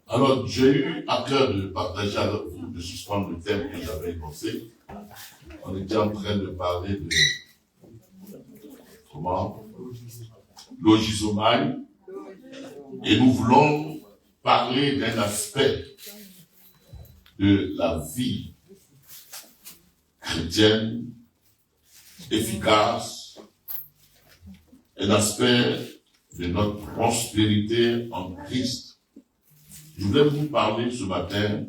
Alors, j'ai eu à cœur de partager avec vous, de suspendre le thème que j'avais énoncé. On était en train de parler de logisomai, et nous voulons parler d'un aspect de la vie chrétienne efficace, un aspect de notre prospérité en Christ. Je voulais vous parler ce matin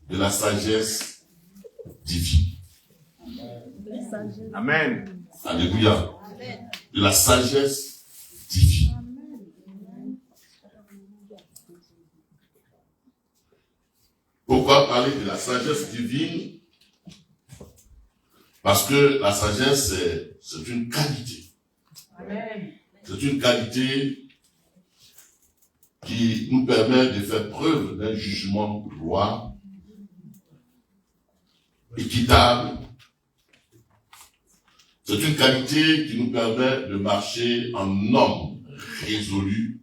de la sagesse divine. Amen. Alléluia. De la sagesse divine. Pourquoi parler de la sagesse divine? Parce que la sagesse, c'est une qualité. Amen. C'est une qualité qui nous permet de faire preuve d'un jugement droit, équitable. C'est une qualité qui nous permet de marcher en homme résolu,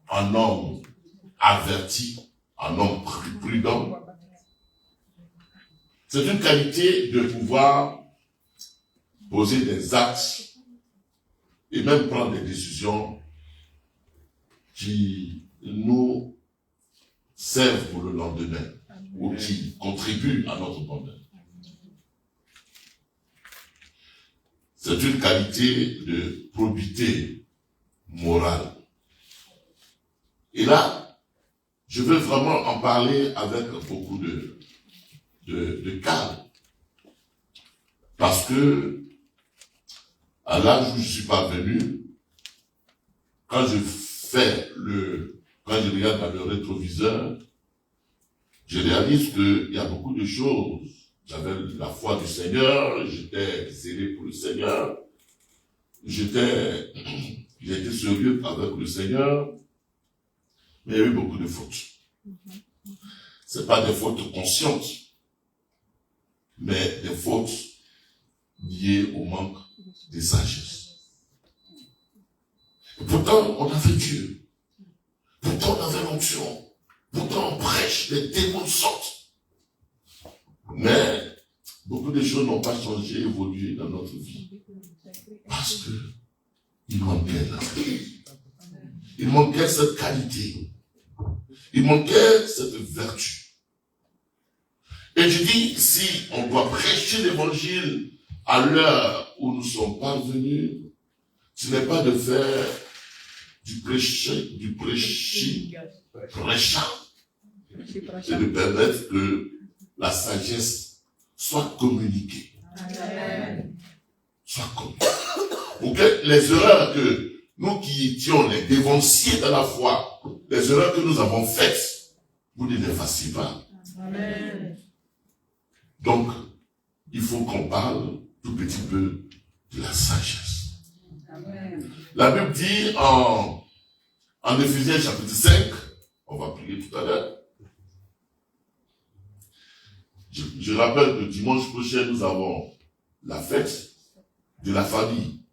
en homme averti, en homme prudent. C'est une qualité de pouvoir poser des actes et même prendre des décisions qui nous servent pour le lendemain ou qui contribuent à notre bonheur. C'est une qualité de probité morale. Et là, je veux vraiment en parler avec beaucoup de calme. Parce que, à l'âge où je suis parvenu, quand je regarde dans le rétroviseur, je réalise qu'il y a beaucoup de choses. J'avais la foi du Seigneur, j'étais zélé pour le Seigneur, j'étais sérieux avec le Seigneur, mais il y a eu beaucoup de fautes. C'est pas des fautes conscientes, mais des fautes liées au manque de sagesse. Et pourtant, on avait Dieu. Pourtant, on avait l'onction. Pourtant, on prêche, les démons sortent. Mais beaucoup de choses n'ont pas changé, évolué dans notre vie. Parce que il manquait la sagesse. Il manquait cette qualité. Il manquait cette vertu. Et je dis, si on doit prêcher l'évangile à l'heure où nous sommes parvenus, ce n'est pas de faire du prêchant, c'est de permettre que la sagesse soit communiquée. Amen. Soit communiquée. Pour que les erreurs que nous qui étions les dévanciers de la foi, les erreurs que nous avons faites, vous ne les fassiez pas. Amen. Donc, il faut qu'on parle tout petit peu de la sagesse. Amen. La Bible dit en Éphésiens chapitre 5, on va prier tout à l'heure. Je rappelle que dimanche prochain, nous avons la fête de la famille.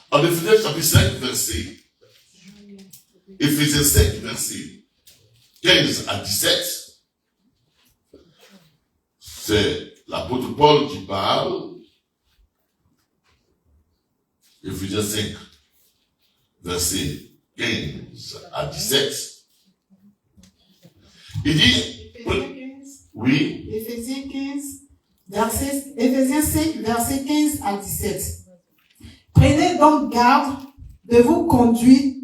En Éphésiens chapitre 5, Éphésiens 5, verset 15 à 17, c'est l'apôtre Paul qui parle. Éphésiens 5, verset 15 à 17. Il dit, oui. Éphésiens 5, verset 15 à 17. Prenez donc garde de vous conduire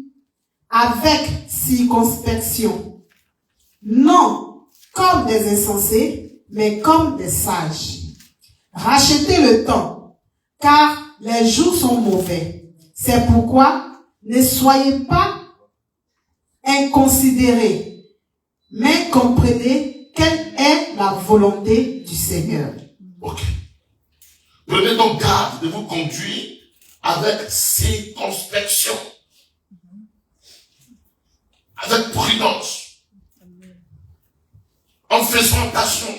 avec circonspection, non comme des insensés, mais comme des sages. Rachetez le temps, car les jours sont mauvais. C'est pourquoi ne soyez pas inconsidérés, mais comprenez quelle est la volonté du Seigneur. Ok. Prenez donc garde de vous conduire avec circonspection, avec prudence, en faisant attention.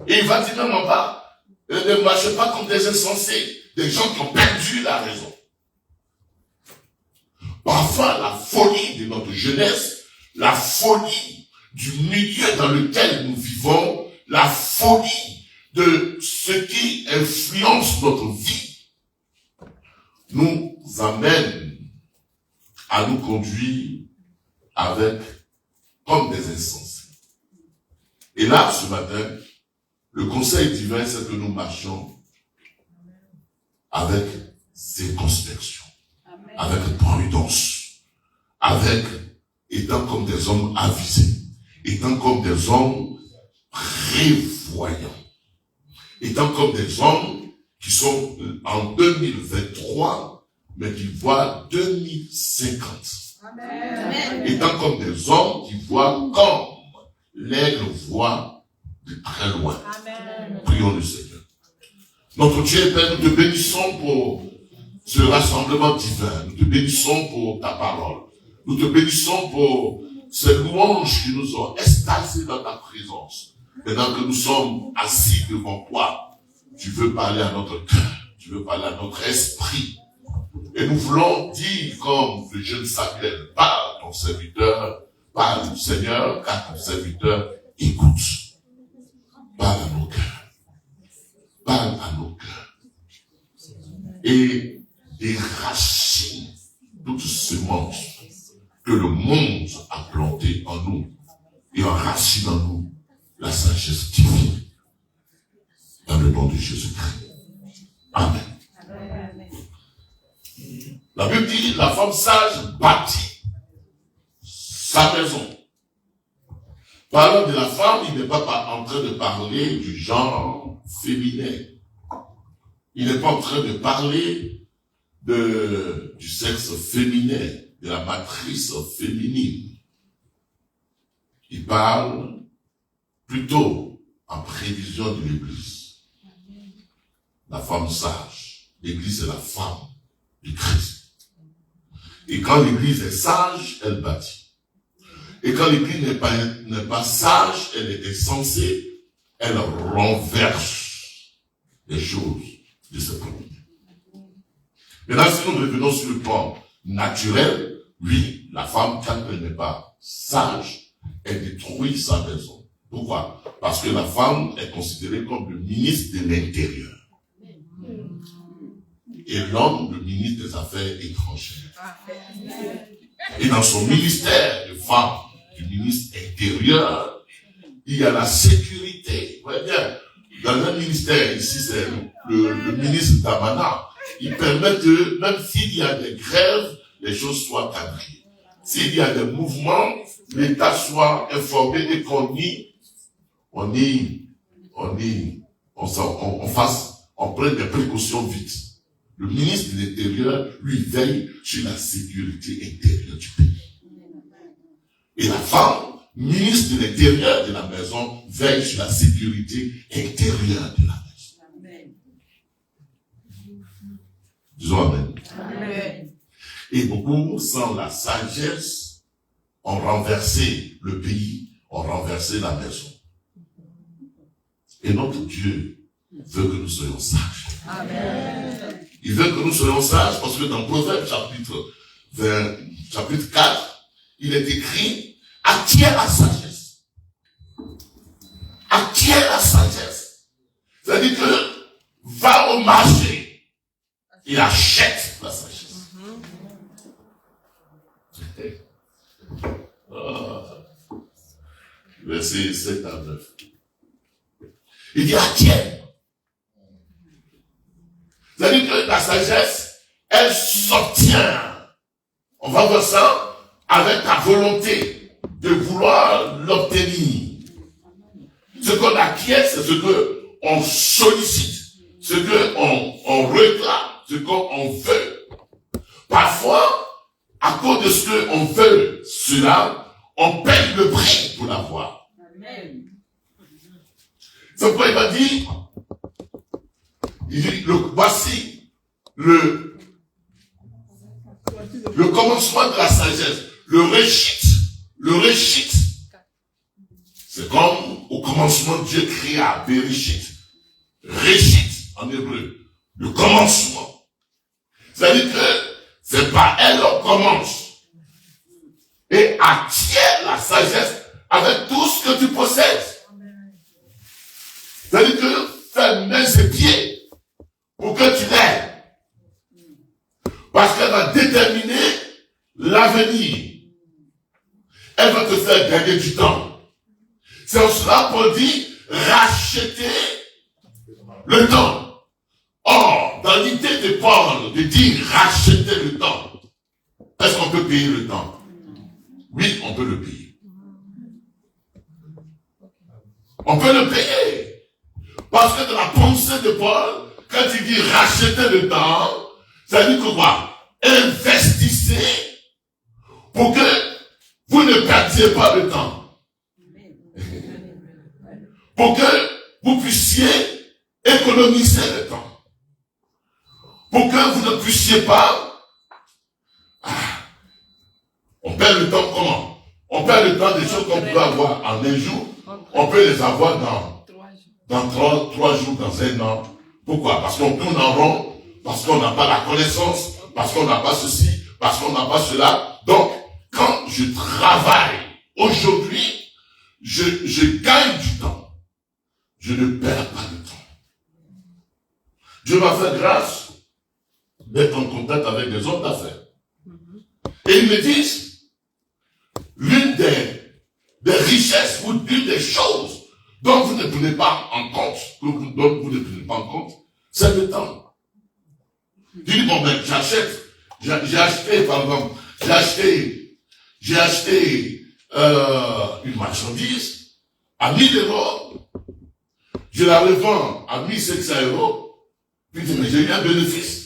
Et il va dire même en bas, Et ne marchez pas comme des insensés, des gens qui ont perdu la raison. Parfois, la folie de notre jeunesse, la folie du milieu dans lequel nous vivons, la folie de ce qui influence notre vie, nous amène à nous conduire comme des insensés. Et là, ce matin, le conseil divin, c'est que nous marchions avec circonspection, avec prudence, étant comme des hommes avisés, étant comme des hommes prévoyants, étant comme des hommes qui sont en 2023, mais qui voient 2050. Amen. Étant comme des hommes qui voient comme l'aigle voit de très loin. Amen. Prions le Seigneur. Notre Dieu, Père, nous te bénissons pour ce rassemblement divin. Nous te bénissons pour ta parole. Nous te bénissons pour ces louanges qui nous ont extasiés dans ta présence. Maintenant que nous sommes assis devant toi, tu veux parler à notre cœur, tu veux parler à notre esprit. Et nous voulons dire comme le jeune Samuel, parle ton serviteur, parle Seigneur, car ton serviteur écoute. Parle à nos cœurs. Parle à nos cœurs. Et déracine toutes semences que le monde a plantées en nous et enracine en nous la sagesse divine. Dans le nom de Jésus-Christ. Amen. Amen. La Bible dit, la femme sage bâtit sa maison. Parlant de la femme, il n'est pas en train de parler du genre féminin. Il n'est pas en train de parler du sexe féminin, de la matrice féminine. Il parle plutôt en prévision de l'Église. La femme sage. L'Église est la femme du Christ. Et quand l'Église est sage, elle bâtit. Et quand l'Église n'est pas sage, elle est insensée, elle renverse les choses de ce point. Maintenant, si nous revenons sur le plan naturel, oui, la femme, quand elle n'est pas sage, elle détruit sa maison. Pourquoi? Parce que la femme est considérée comme le ministre de l'Intérieur. Et l'homme, le ministre des Affaires étrangères. Et dans son ministère de femme, du ministre intérieur, il y a la sécurité. Vous voyez bien, dans un ministère, ici c'est le ministre Damana, il permet que, même s'il y a des grèves, les choses soient cadrées. S'il y a des mouvements, l'État soit informé et on prenne des précautions vite. Le ministre de l'Intérieur, lui, veille sur la sécurité intérieure du pays. Et la femme, ministre de l'Intérieur de la maison, veille sur la sécurité intérieure de la maison. Amen. Disons Amen. Amen. Et beaucoup, sans la sagesse, ont renversé le pays, ont renversé la maison. Et notre Dieu veut que nous soyons sages. Amen. Il veut que nous soyons sages parce que dans Proverbe chapitre 4, il est écrit, acquiert la sagesse. Acquiert la sagesse. C'est-à-dire que va au marché et achète la sagesse. Verset 7 à 9. Il dit acquiert. C'est-à-dire que la sagesse, elle s'obtient. On va voir ça avec la volonté de vouloir l'obtenir. Ce qu'on acquiert, c'est ce qu'on sollicite, ce qu'on réclame, ce qu'on veut. Parfois, à cause de ce qu'on veut, cela, on paye le prix pour l'avoir. Amen. C'est pourquoi il va dire, voici le commencement de la sagesse, le réchit. C'est comme au commencement Dieu créa, Bereshit. Réchit en hébreu, le commencement. C'est-à-dire que c'est par elle qu'on commence. Et acquiert la sagesse avec tout ce que tu possèdes. C'est-à-dire que fais main et pieds pour que tu l'aies. Parce qu'elle va déterminer l'avenir. Elle va te faire gagner du temps. C'est en cela qu'on dit racheter le temps. Or, dans l'idée de Paul de dire racheter le temps, est-ce qu'on peut payer le temps? Oui, on peut le payer. On peut le payer. Parce que dans la pensée de Paul, quand il dit racheter le temps, ça dit que quoi? Investissez pour que vous ne perdiez pas le temps. Pour que vous puissiez économiser le temps. Pour que vous ne puissiez pas... On perd le temps comment? On perd le temps des choses qu'on peut avoir en un jour. On peut les avoir dans 3 jours, dans 1 an. Pourquoi? Parce qu'on tourne en rond, parce qu'on n'a pas la connaissance, parce qu'on n'a pas ceci, parce qu'on n'a pas cela. Donc, quand je travaille aujourd'hui, je gagne du temps. Je ne perds pas de temps. Dieu m'a fait grâce d'être en contact avec des hommes d'affaires. Et ils me disent, l'une des richesses ou l'une des choses dont vous ne prenez pas en compte, c'est le temps. Tu dis, bon ben, j'ai acheté, par exemple, j'ai acheté une marchandise à 1 000 €, je la revends à 1 700 €, puis tu dis, mais j'ai eu un bénéfice.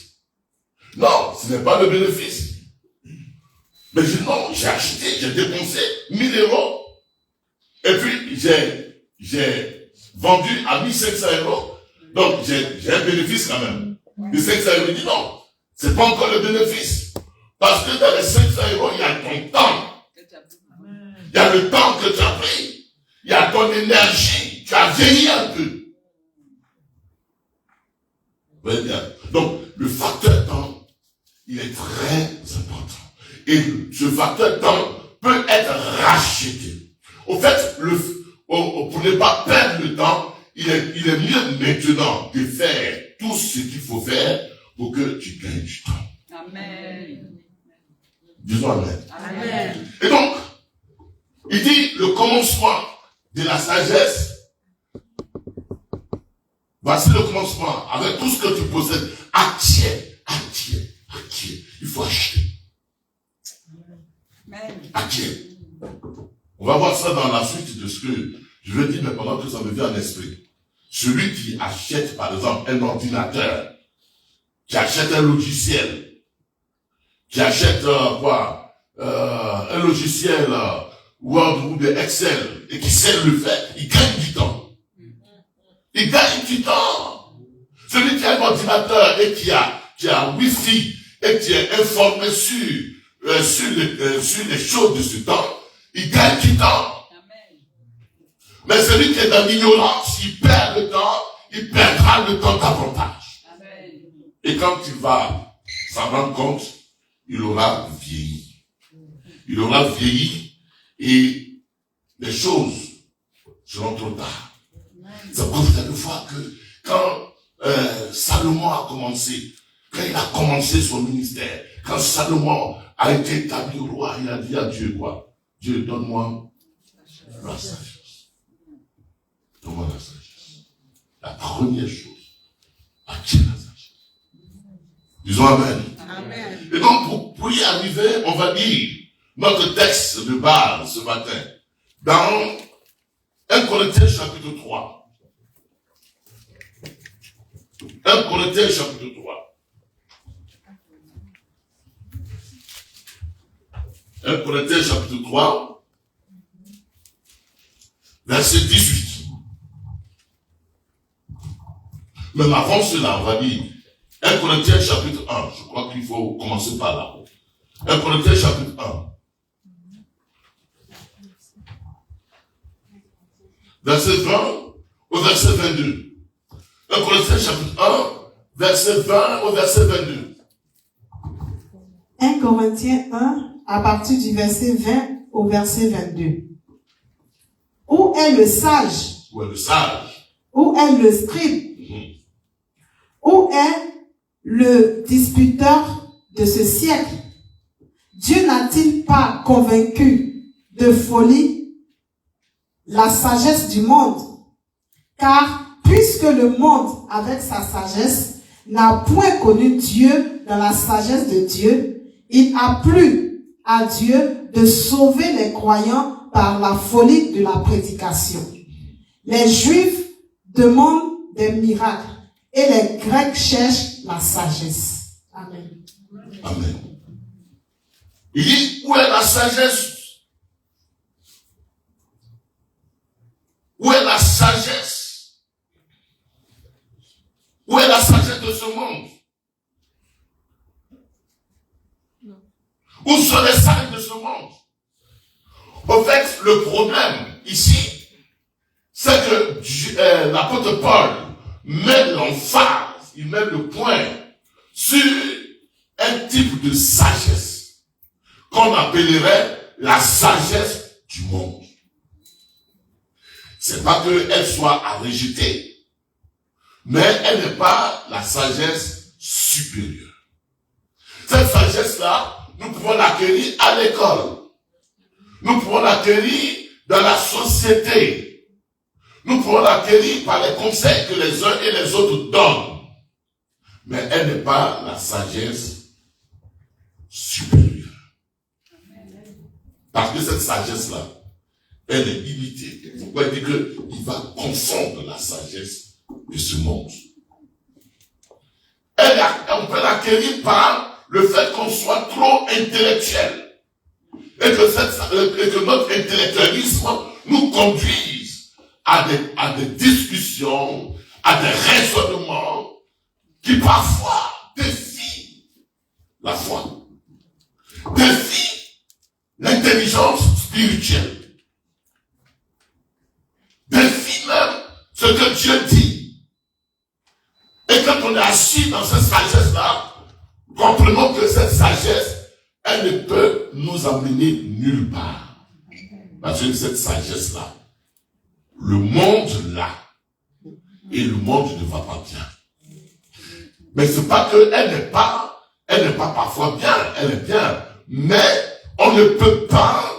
Non, ce n'est pas le bénéfice. Mais je dis, non, j'ai acheté, j'ai dépensé 1 000 €, et puis j'ai vendu à 1 700 €, donc j'ai un bénéfice quand même. Les 500 €, il dit non, c'est pas encore le bénéfice. Parce que dans les 500 €, il y a ton temps. Il y a le temps que tu as pris. Il y a ton énergie. Tu as vieilli un peu. Vous voyez bien. Donc, le facteur temps, il est très important. Et ce facteur temps peut être racheté. Au fait, pour ne pas perdre le temps, il est mieux maintenant de faire tout ce qu'il faut faire pour que tu gagnes du temps. Amen. Disons amen. Amen. Et donc, il dit le commencement de la sagesse. Voici le commencement. Avec tout ce que tu possèdes, acquiers. Il faut acheter. Acquiers. On va voir ça dans la suite de ce que je vais dire, mais pendant que ça me vient en esprit. Celui qui achète, par exemple, un ordinateur, qui achète un logiciel, qui achète un logiciel Word ou de Excel, et qui sait le faire, il gagne du temps. Il gagne du temps. Celui qui a un ordinateur et qui a Wi-Fi, et qui est informé sur les choses de ce temps, il gagne du temps. Mais celui qui est dans l'ignorance, il perd le temps, il perdra le temps davantage. Et quand il va s'en rendre compte, il aura vieilli. Il aura vieilli et les choses seront trop tard. C'est pour cette fois que quand Salomon a commencé, quand il a commencé son ministère, quand Salomon a été établi roi, il a dit à Dieu quoi? Dieu, donne-moi la sagesse. Donne-moi la sagesse. La première chose, acquiert la sagesse. Disons amen. Amen. Et donc, pour y arriver, on va lire notre texte de base ce matin. Dans 1 Corinthiens chapitre 3. 1 Corinthiens chapitre 3. 1 Corinthiens chapitre 3. Verset 18. Même avant cela, on va dire 1 Corinthiens chapitre 1. Je crois qu'il faut commencer par là. 1 Corinthiens chapitre 1. Verset 20 au verset 22. 1 Corinthiens chapitre 1, verset 20 au verset 22. 1 Corinthiens 1, à partir du verset 20 au verset 22. Où est le sage? Où est le sage? Où est le scribe? Où est le disputeur de ce siècle? Dieu n'a-t-il pas convaincu de folie la sagesse du monde? Car puisque le monde, avec sa sagesse, n'a point connu Dieu dans la sagesse de Dieu, il a plu à Dieu de sauver les croyants par la folie de la prédication. Les Juifs demandent des miracles et les Grecs cherchent la sagesse. Amen. Amen. Il dit, où est la sagesse? Où est la sagesse? Où est la sagesse de ce monde? Où sont les sages de ce monde? En fait, le problème ici, c'est que l'apôtre Paul met l'emphase, il met le point sur un type de sagesse qu'on appellerait la sagesse du monde. C'est pas qu'elle soit à rejeter, mais elle n'est pas la sagesse supérieure. Cette sagesse-là, nous pouvons l'acquérir à l'école. Nous pouvons l'acquérir dans la société. Nous pouvons l'acquérir par les conseils que les uns et les autres donnent. Mais elle n'est pas la sagesse supérieure. Parce que cette sagesse-là, elle est limitée. Pourquoi il dit qu'il va confondre la sagesse de ce monde? On peut l'acquérir par le fait qu'on soit trop intellectuel. Et que notre intellectualisme nous conduise à des discussions, à des raisonnements qui parfois défient la foi, défient l'intelligence spirituelle, défient même ce que Dieu dit. Et quand on est assis dans cette sagesse-là, comprenons que cette sagesse, elle ne peut nous amener nulle part. Parce que cette sagesse-là, le monde là, et le monde ne va pas bien. Mais c'est pas qu'elle n'est pas parfois bien, elle est bien. Mais on ne peut pas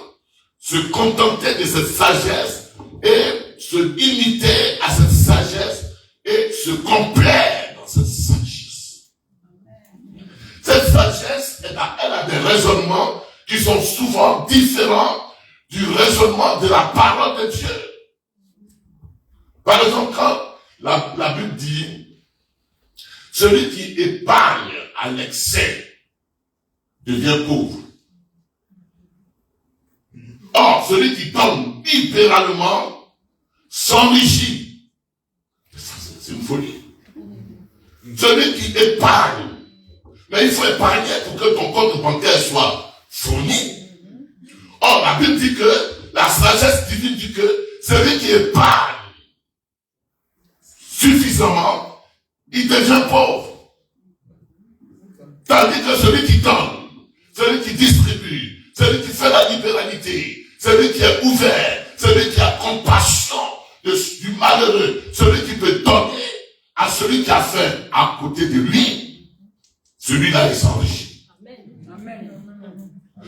se contenter de cette sagesse et se limiter à cette sagesse et se complaire dans cette sagesse. Cette sagesse, elle a des raisonnements qui sont souvent différents du raisonnement de la parole de Dieu. Par exemple, quand la Bible dit, celui qui épargne à l'excès devient pauvre. Or, celui qui donne libéralement s'enrichit. C'est une folie. Celui qui épargne, mais il faut épargner pour que ton compte bancaire soit fourni. Or, la Bible dit que, la sagesse divine dit que, celui qui épargne suffisamment, il devient pauvre. Tandis que celui qui donne, celui qui distribue, celui qui fait la libéralité, celui qui est ouvert, celui qui a compassion du malheureux, celui qui peut donner à celui qui a faim à côté de lui, celui-là il s'enrichit.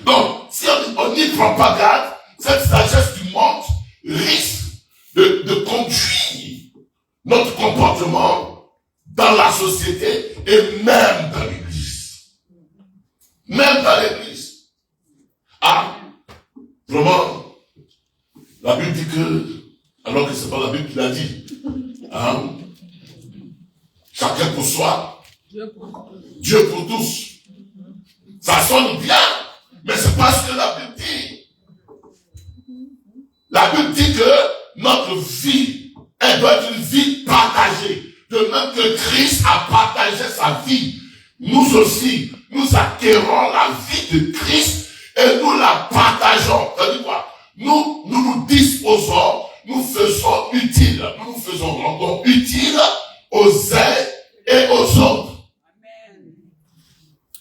Donc, si on n'y prend pas garde, cette sagesse du monde risque de conduire notre comportement dans la société et même dans l'église. Même dans l'église. Ah, vraiment, la Bible dit que, alors que c'est pas la Bible qui l'a dit, hein, chacun pour soi, Dieu pour tous. Ça sonne bien, mais c'est pas ce que la Bible dit. La Bible dit que notre vie, elle doit être une vie partagée. De même que Christ a partagé sa vie, nous aussi, nous acquérons la vie de Christ et nous la partageons. C'est-à-dire quoi? Nous disposons, nous faisons utile, nous faisons rendons utile aux uns et aux autres.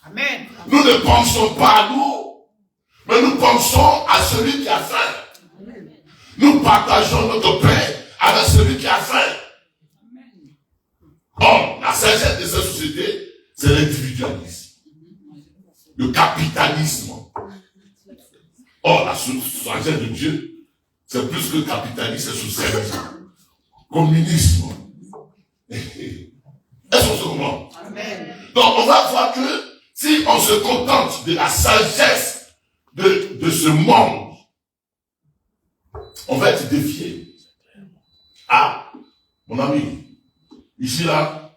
Amen. Nous ne pensons pas à nous, mais nous pensons à celui qui a faim. Nous partageons notre pain avec celui qui a faim. Or, la sagesse de cette société, c'est l'individualisme, le capitalisme. Or, la sagesse de Dieu, c'est plus que capitalisme, c'est socialisme, communisme. Est-ce qu'on se comprend? Amen. Donc, on va voir que si on se contente de la sagesse de ce monde, on va être défié. Ah, mon ami, ici là,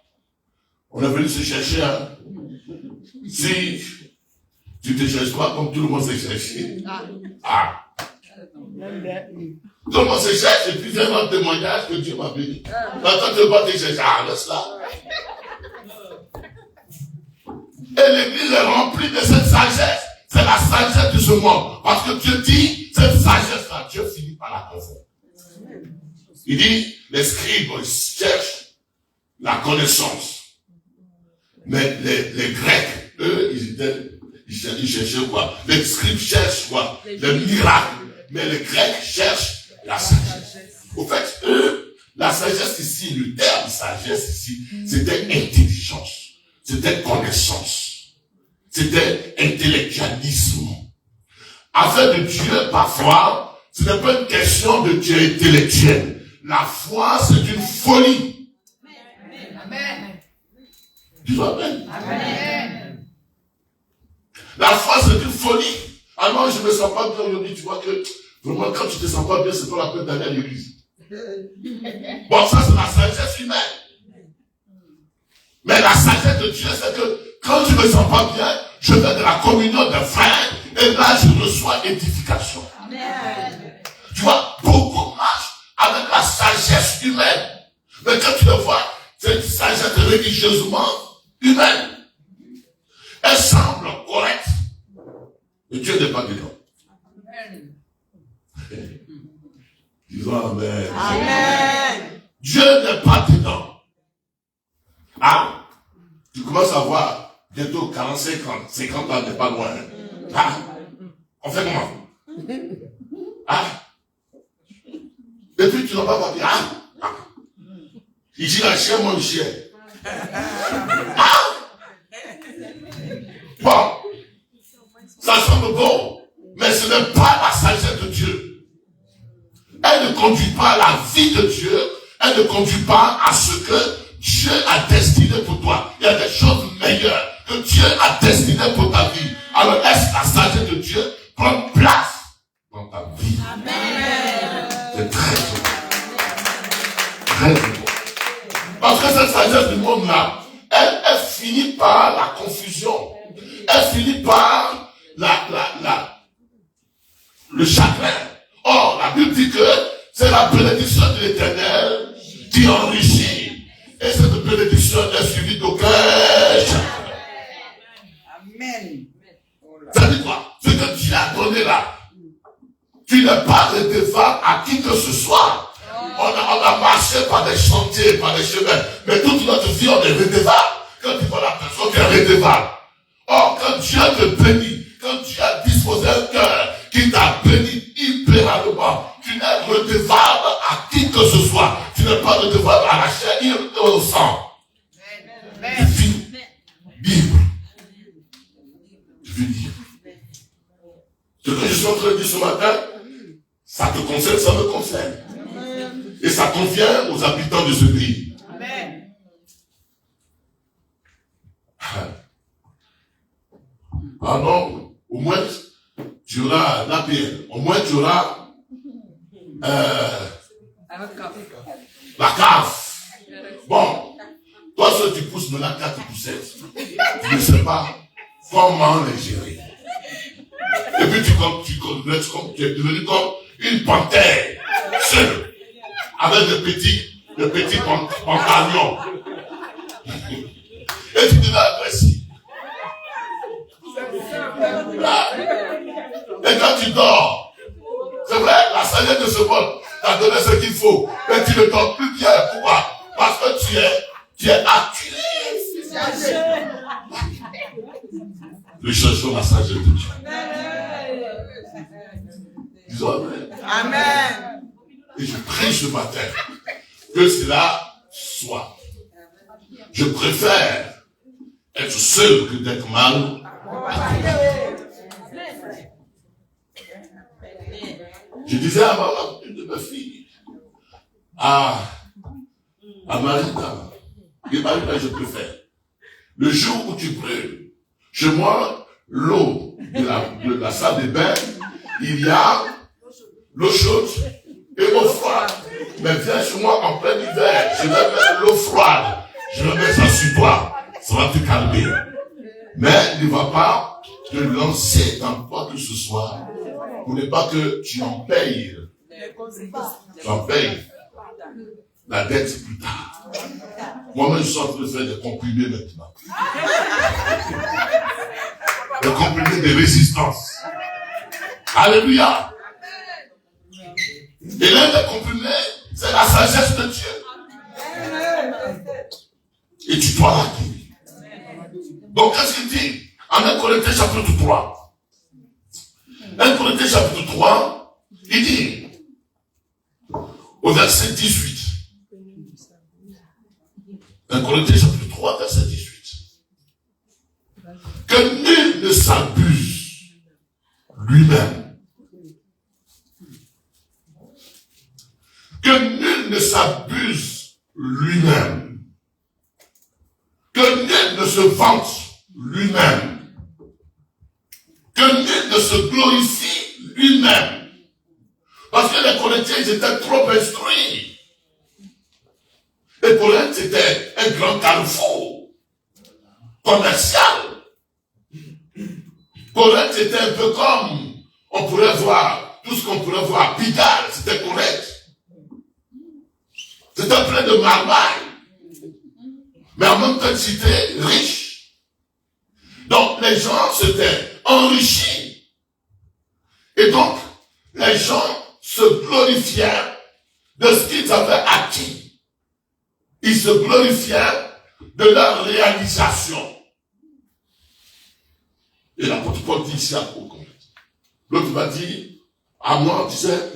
on est venu se chercher. Hein. Si tu te cherches pas comme tout le monde s'est cherché. Ah. Tout le monde se cherche et puis c'est un témoignage que Dieu m'a béni. Maintenant, tu ne veux pas te chercher. Ah, laisse là. Et l'église est remplie de cette sagesse. C'est la sagesse de ce monde. Parce que Dieu dit, cette sagesse-là, Dieu finit par la connaître. Il dit, les scribes, ils cherchent la connaissance. Mais les Grecs, eux, ils cherchaient quoi? Les scribes cherchent quoi? Les miracles. Mais les Grecs cherchent la sagesse. Au fait, eux, la sagesse ici, le terme sagesse ici, c'était intelligence. C'était connaissance. C'était intellectualisme. Afin de Dieu, parfois, ce n'est pas une question de Dieu intellectuel. La foi, c'est une folie. Amen. Dis amen. Amen. La foi, c'est une folie. Ah non, je ne me sens pas bien aujourd'hui. Tu vois que, vraiment, quand tu ne te sens pas bien, c'est pas la peine d'aller à l'église. Bon, ça, c'est la sagesse humaine. Mais la sagesse de Dieu, c'est que quand je ne me sens pas bien, je vais de la communion de frères et là, je reçois édification. Amen. Tu vois, beaucoup marchent avec la sagesse humaine. Mais quand tu le vois, c'est une sagesse religieusement humaine. Elle semble correcte. Mais Dieu n'est pas dedans. Amen. Disons amen. Amen. Dieu n'est pas dedans. Ah, tu commences à voir bientôt 45 ans, 50 ans n'est pas loin. Ah, on fait comment? Ah, et puis tu n'as pas compris. Ah, il dit la chair, mon chien. Ah, bon, ça semble bon, mais ce n'est pas la sagesse de Dieu. Elle ne conduit pas à la vie de Dieu, elle ne conduit pas à ce que Dieu a destiné pour toi. Il y a des choses meilleures que Dieu a destinées pour ta vie. Alors laisse la sagesse de Dieu prendre place dans ta vie. Amen. C'est très important. Très important. Parce que cette sagesse du monde-là, elle finit par la confusion. Elle finit par le chagrin. Or, la Bible dit que c'est la bénédiction de l'Éternel qui enrichit. Et cette bénédiction est suivie d'aucun chagrin. Amen. Ça dit quoi? Ce que Dieu a donné là, tu n'es pas redevable à qui que ce soit. On a marché par des chantiers, par des chemins, mais toute notre vie, on est redevable. Quand tu vois la personne, tu es redevable. Or, quand Dieu te bénit, quand Dieu a disposé un cœur qui t'a béni libéralement, tu n'es redevable à qui que ce soit. Tu n'es pas redevable à la chair et au sang. Tu vis libre. Tu vis libre. Ce que je suis en train de dire ce matin, ça te concerne, ça me concerne. Et ça convient aux habitants de ce pays. Amen. Ah non, au moins tu auras l'APL, au moins tu auras la cave. Bon, toi seul tu pousses maintenant 4 poussettes. Tu ne sais pas comment les gérer. Et puis tu es devenu comme une panthère seule, avec de petits pantalons. Et tu deviens agressif. Et quand tu dors, c'est vrai, la sagesse de ce monde t'a donné ce qu'il faut, mais tu ne dors plus bien. Pourquoi? Parce que tu es Tu es acculé. Nous cherchons la sagesse de Dieu. Disons Amen. Amen. Et je prie ce matin que cela soit. Je préfère être seul que d'être mal. Je disais à une de mes filles, à Marita, et Marita, je préfère. Le jour où tu brûles, chez moi, l'eau de la salle de bain, il y a l'eau chaude et l'eau froide. Mais viens chez moi en plein hiver, je vais mettre l'eau froide, je vais mettre ça sur toi, ça va te calmer. Mais ne va pas te lancer dans quoi que ce soit, pour ne pas que tu en payes. Tu en payes la dette plus tard. Moi-même, je suis en train de faire des comprimés maintenant. Des comprimés de résistance. Alléluia. Et l'un des comprimés, c'est la sagesse de Dieu. Et tu dois l'acquérir. Donc, qu'est-ce qu'il dit? En 1 Corinthiens chapitre 3. 1 Corinthiens chapitre 3, il dit, au verset 18. 1 Corinthiens chapitre 3, verset 18. Que nul ne s'abuse lui-même. Que nul ne s'abuse lui-même. Que nul ne se vante lui-même. Que nul ne se glorifie lui-même. Parce que les Corinthiens, ils étaient trop instruits. Et Corinthe, c'était un grand carrefour commercial. Corinthe, c'était un peu comme, on pourrait voir, tout ce qu'on pourrait voir à Pigalle, c'était Corinthe. C'était plein de marmailles. Mais en même temps, c'était riche. Donc, les gens s'étaient enrichis. Et donc, les gens se glorifiaient de ce qu'ils avaient acquis. Ils se glorifiaient de leur réalisation. Et l'apôtre Paul dit ici à Corinthe. L'autre m'a dit, à moi, tu sais,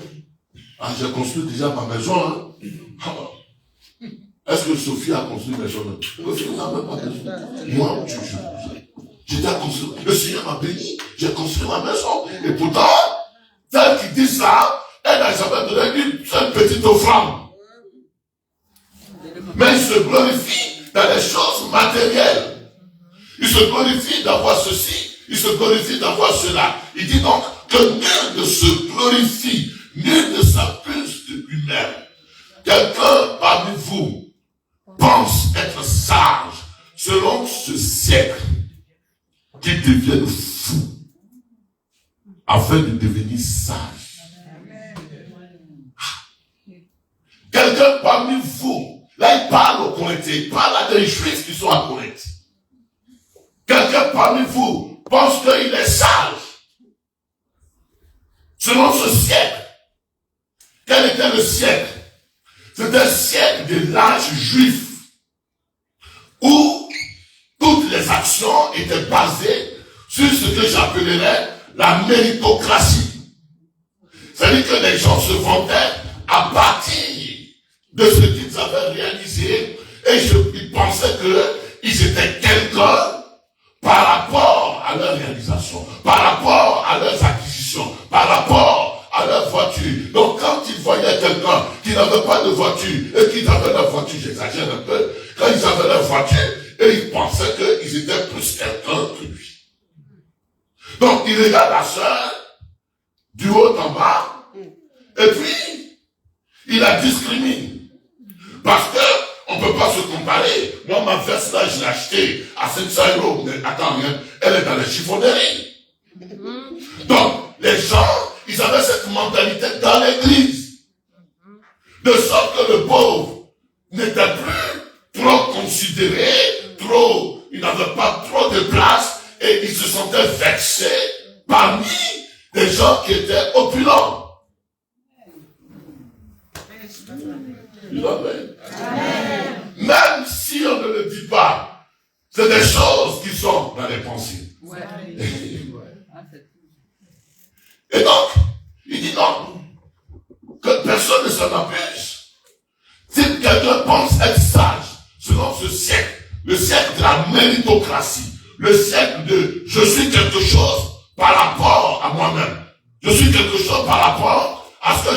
j'ai construit déjà ma maison. Hein. Est-ce que Sophie a construit une maison? Sophie n'a même pas construit. Moi, j'étais à construire. Le Seigneur m'a béni, j'ai construit ma maison. Et pourtant, celle qui dit ça, elle n'a jamais donné une seule petite offrande. Mais il se glorifie dans les choses matérielles. Il se glorifie d'avoir ceci, il se glorifie d'avoir cela. Il dit donc que nul ne se glorifie, nul ne s'abuse de lui-même. Quelqu'un parmi vous pense être sage selon ce siècle, qu'il devienne fou afin de devenir sage. Quelqu'un parmi vous, là il parle aux Corinthiens, il parle à des Juifs qui sont à Corinthe. Quelqu'un parmi vous pense qu'il est sage selon ce siècle. Quel était le siècle? C'était le siècle de l'âge juif, où toutes les actions étaient basées sur ce que j'appellerais la méritocratie. C'est-à-dire que les gens se vantaient à partir de ce qu'ils avaient réalisé, et ils pensaient qu'ils étaient quelqu'un par rapport à leur réalisation, par rapport à leurs acquisitions, par rapport à leur voiture. Donc quand ils voyaient quelqu'un qui n'avait pas de voiture, et qui avait leur voiture, j'exagère un peu, quand ils avaient leur voiture, et ils pensaient qu'ils étaient plus quelqu'un que lui. Donc il regarde la sœur, du haut en bas, et puis il la discrimine. Parce que on ne peut pas se comparer. Moi, ma veste là, je l'ai achetée à 500 €. Mais attends, elle est dans les chiffonneries. Donc, les gens, ils avaient cette mentalité dans l'église. De sorte que le pauvre n'était plus trop considéré, il n'avait pas trop de place, et il se sentait vexé parmi des gens qui étaient opulents. Amen. Même si on ne les choses qui sont dans les pensées. Ouais. Et donc, il dit non, que personne ne s'en abuse. Si quelqu'un pense être sage, selon ce siècle, le siècle de la méritocratie, le siècle de je suis quelque chose par rapport à moi-même, je suis quelque chose par rapport à ce que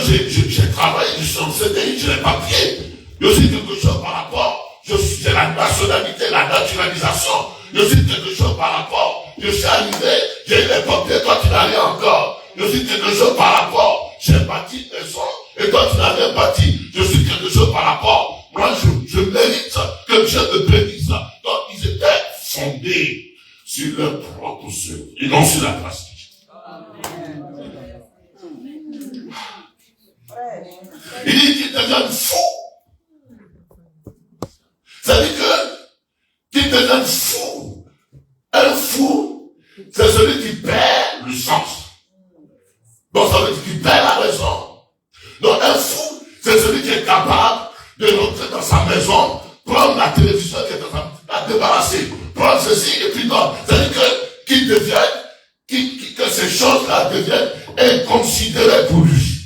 j'ai travaillé, je suis en CDI, j'ai les papiers, je suis quelque chose par rapport, j'ai la nationalité, la naturalisation, je suis quelque chose par rapport, je suis arrivé, j'ai les papiers, toi tu n'as rien encore, je suis quelque chose par rapport, j'ai bâti une maison, et toi tu n'as rien bâti, je suis quelque chose par rapport, moi je mérite que Dieu me bénisse. Donc ils étaient fondés sur leur propre œuvre, et non sur la grâce. Il dit qu'ils deviennent fous. Ça dit que qu'ils deviennent fous. Un fou, c'est celui qui perd le sens. Donc ça veut dire qu'il perd la raison. Donc un fou, c'est celui qui est capable de rentrer dans sa maison, prendre la télévision qui est dans sa maison, la débarrasser, prendre ceci et puis non. C'est-à-dire qu'il devienne, que ces choses-là deviennent inconsidérées pour lui.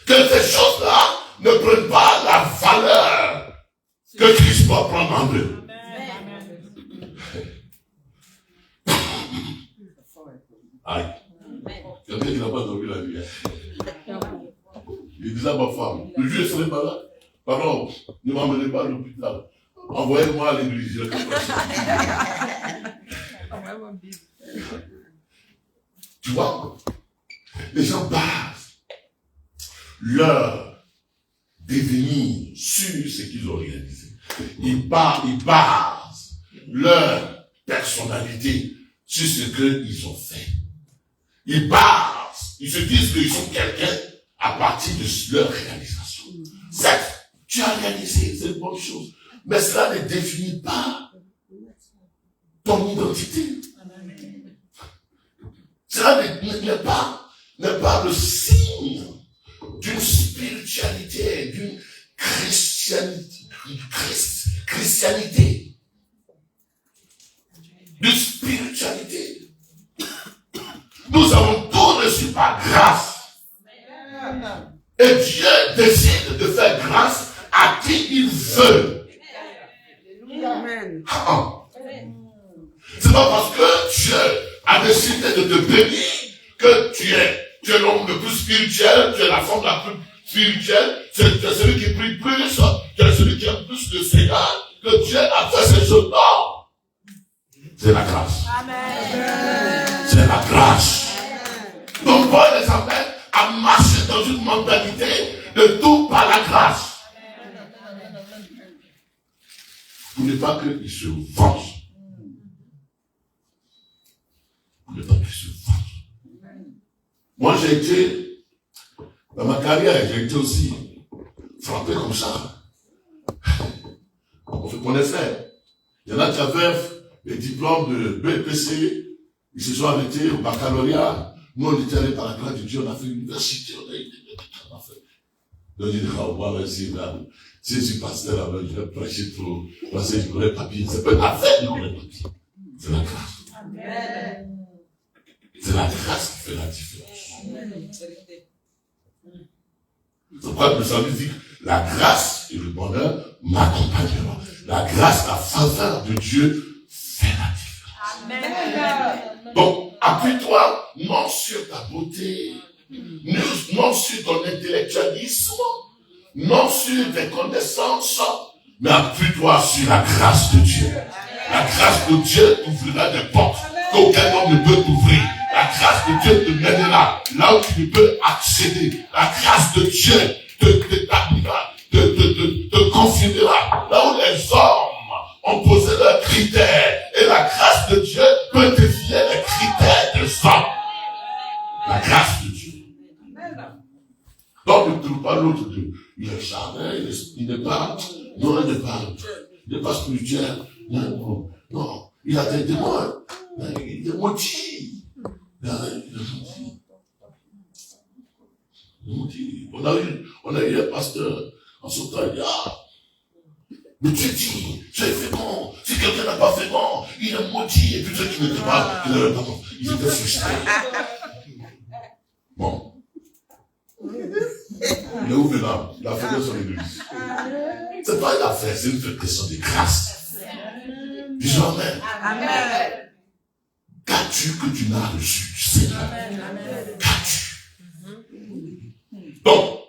Que ces choses-là ne prennent pas la valeur que Christ va prendre en eux. Aïe. Quelqu'un qui n'a pas dormi la nuit. Il disait à ma femme, le Dieu serait malade. Pardon, ne m'emmenez pas à l'hôpital. Envoyez-moi à l'église. Tu vois, les gens basent leur devenir sur ce qu'ils ont réalisé. Ils basent leur personnalité sur ce qu'ils ont fait. Ils se disent qu'ils sont quelqu'un à partir de leur réalisation. Certes, tu as réalisé, c'est une bonne chose, mais cela ne définit pas ton identité. Cela n'est pas le signe d'une spiritualité, d'une christianité, d'une spiritualité. Nous avons tout reçu par grâce. Et Dieu décide de faire grâce à qui il veut. Amen. C'est pas parce que Dieu a décidé de te bénir que tu es l'homme le plus spirituel, tu es la femme la plus spirituelle, tu es celui qui prie plus, tu es celui qui aime plus le Seigneur, que Dieu a fait ces choses. Non! C'est la grâce. Amen. C'est la grâce. Donc Paul les amène à marcher dans une mentalité de tout par la grâce. Pour ne pas qu'ils se vengent. Pour ne pas qu'ils se vengent. Moi j'ai été, dans ma carrière, j'ai été aussi frappé comme ça. On se connaissait. Il y en a qui avaient les diplômes de BPC, ils se sont arrêtés au baccalauréat. Nous, on était allés par la grâce de Dieu, on a fait l'université, on a été, on a fait. Donc, il dit, on va essayer là. Si je suis pasteur là-bas, je vais prêcher trop, parce que je connais le papier. C'est pas une affaire de connaître le papier. C'est la grâce. Amen. C'est la grâce qui fait la différence. C'est pourquoi le salut dit que la grâce et le bonheur m'accompagneront. La grâce, la faveur de Dieu fait la différence. Amen. Donc, appuie-toi non sur ta beauté, non sur ton intellectualisme, non sur tes connaissances, mais appuie-toi sur la grâce de Dieu. La grâce de Dieu t'ouvrira des portes qu'aucun homme ne peut t'ouvrir. La grâce de Dieu te mènera là où tu ne peux accéder. La grâce de Dieu te confirmera là où les hommes ont posé leurs critères. Et la grâce de Dieu peut défier les critères des hommes. La grâce de Dieu. Donc, ne trouve pas l'autre Dieu. Il est jamais, il n'est pas, non, il n'est pas spirituel. Non, non, il a des démons, il est maudit. On a eu un pasteur en son temps, il dit, mais tu dis, tu es fécond, il est maudit. Et puis ceux qui n'étaient pas, ils étaient frustrés. Bon. Il est où maintenant? Il a fait son église. C'est pas une affaire, c'est une question de grâce. Disons Amen. Amen. Qu'as-tu que tu n'as reçu du Seigneur? Qu'as-tu? Donc,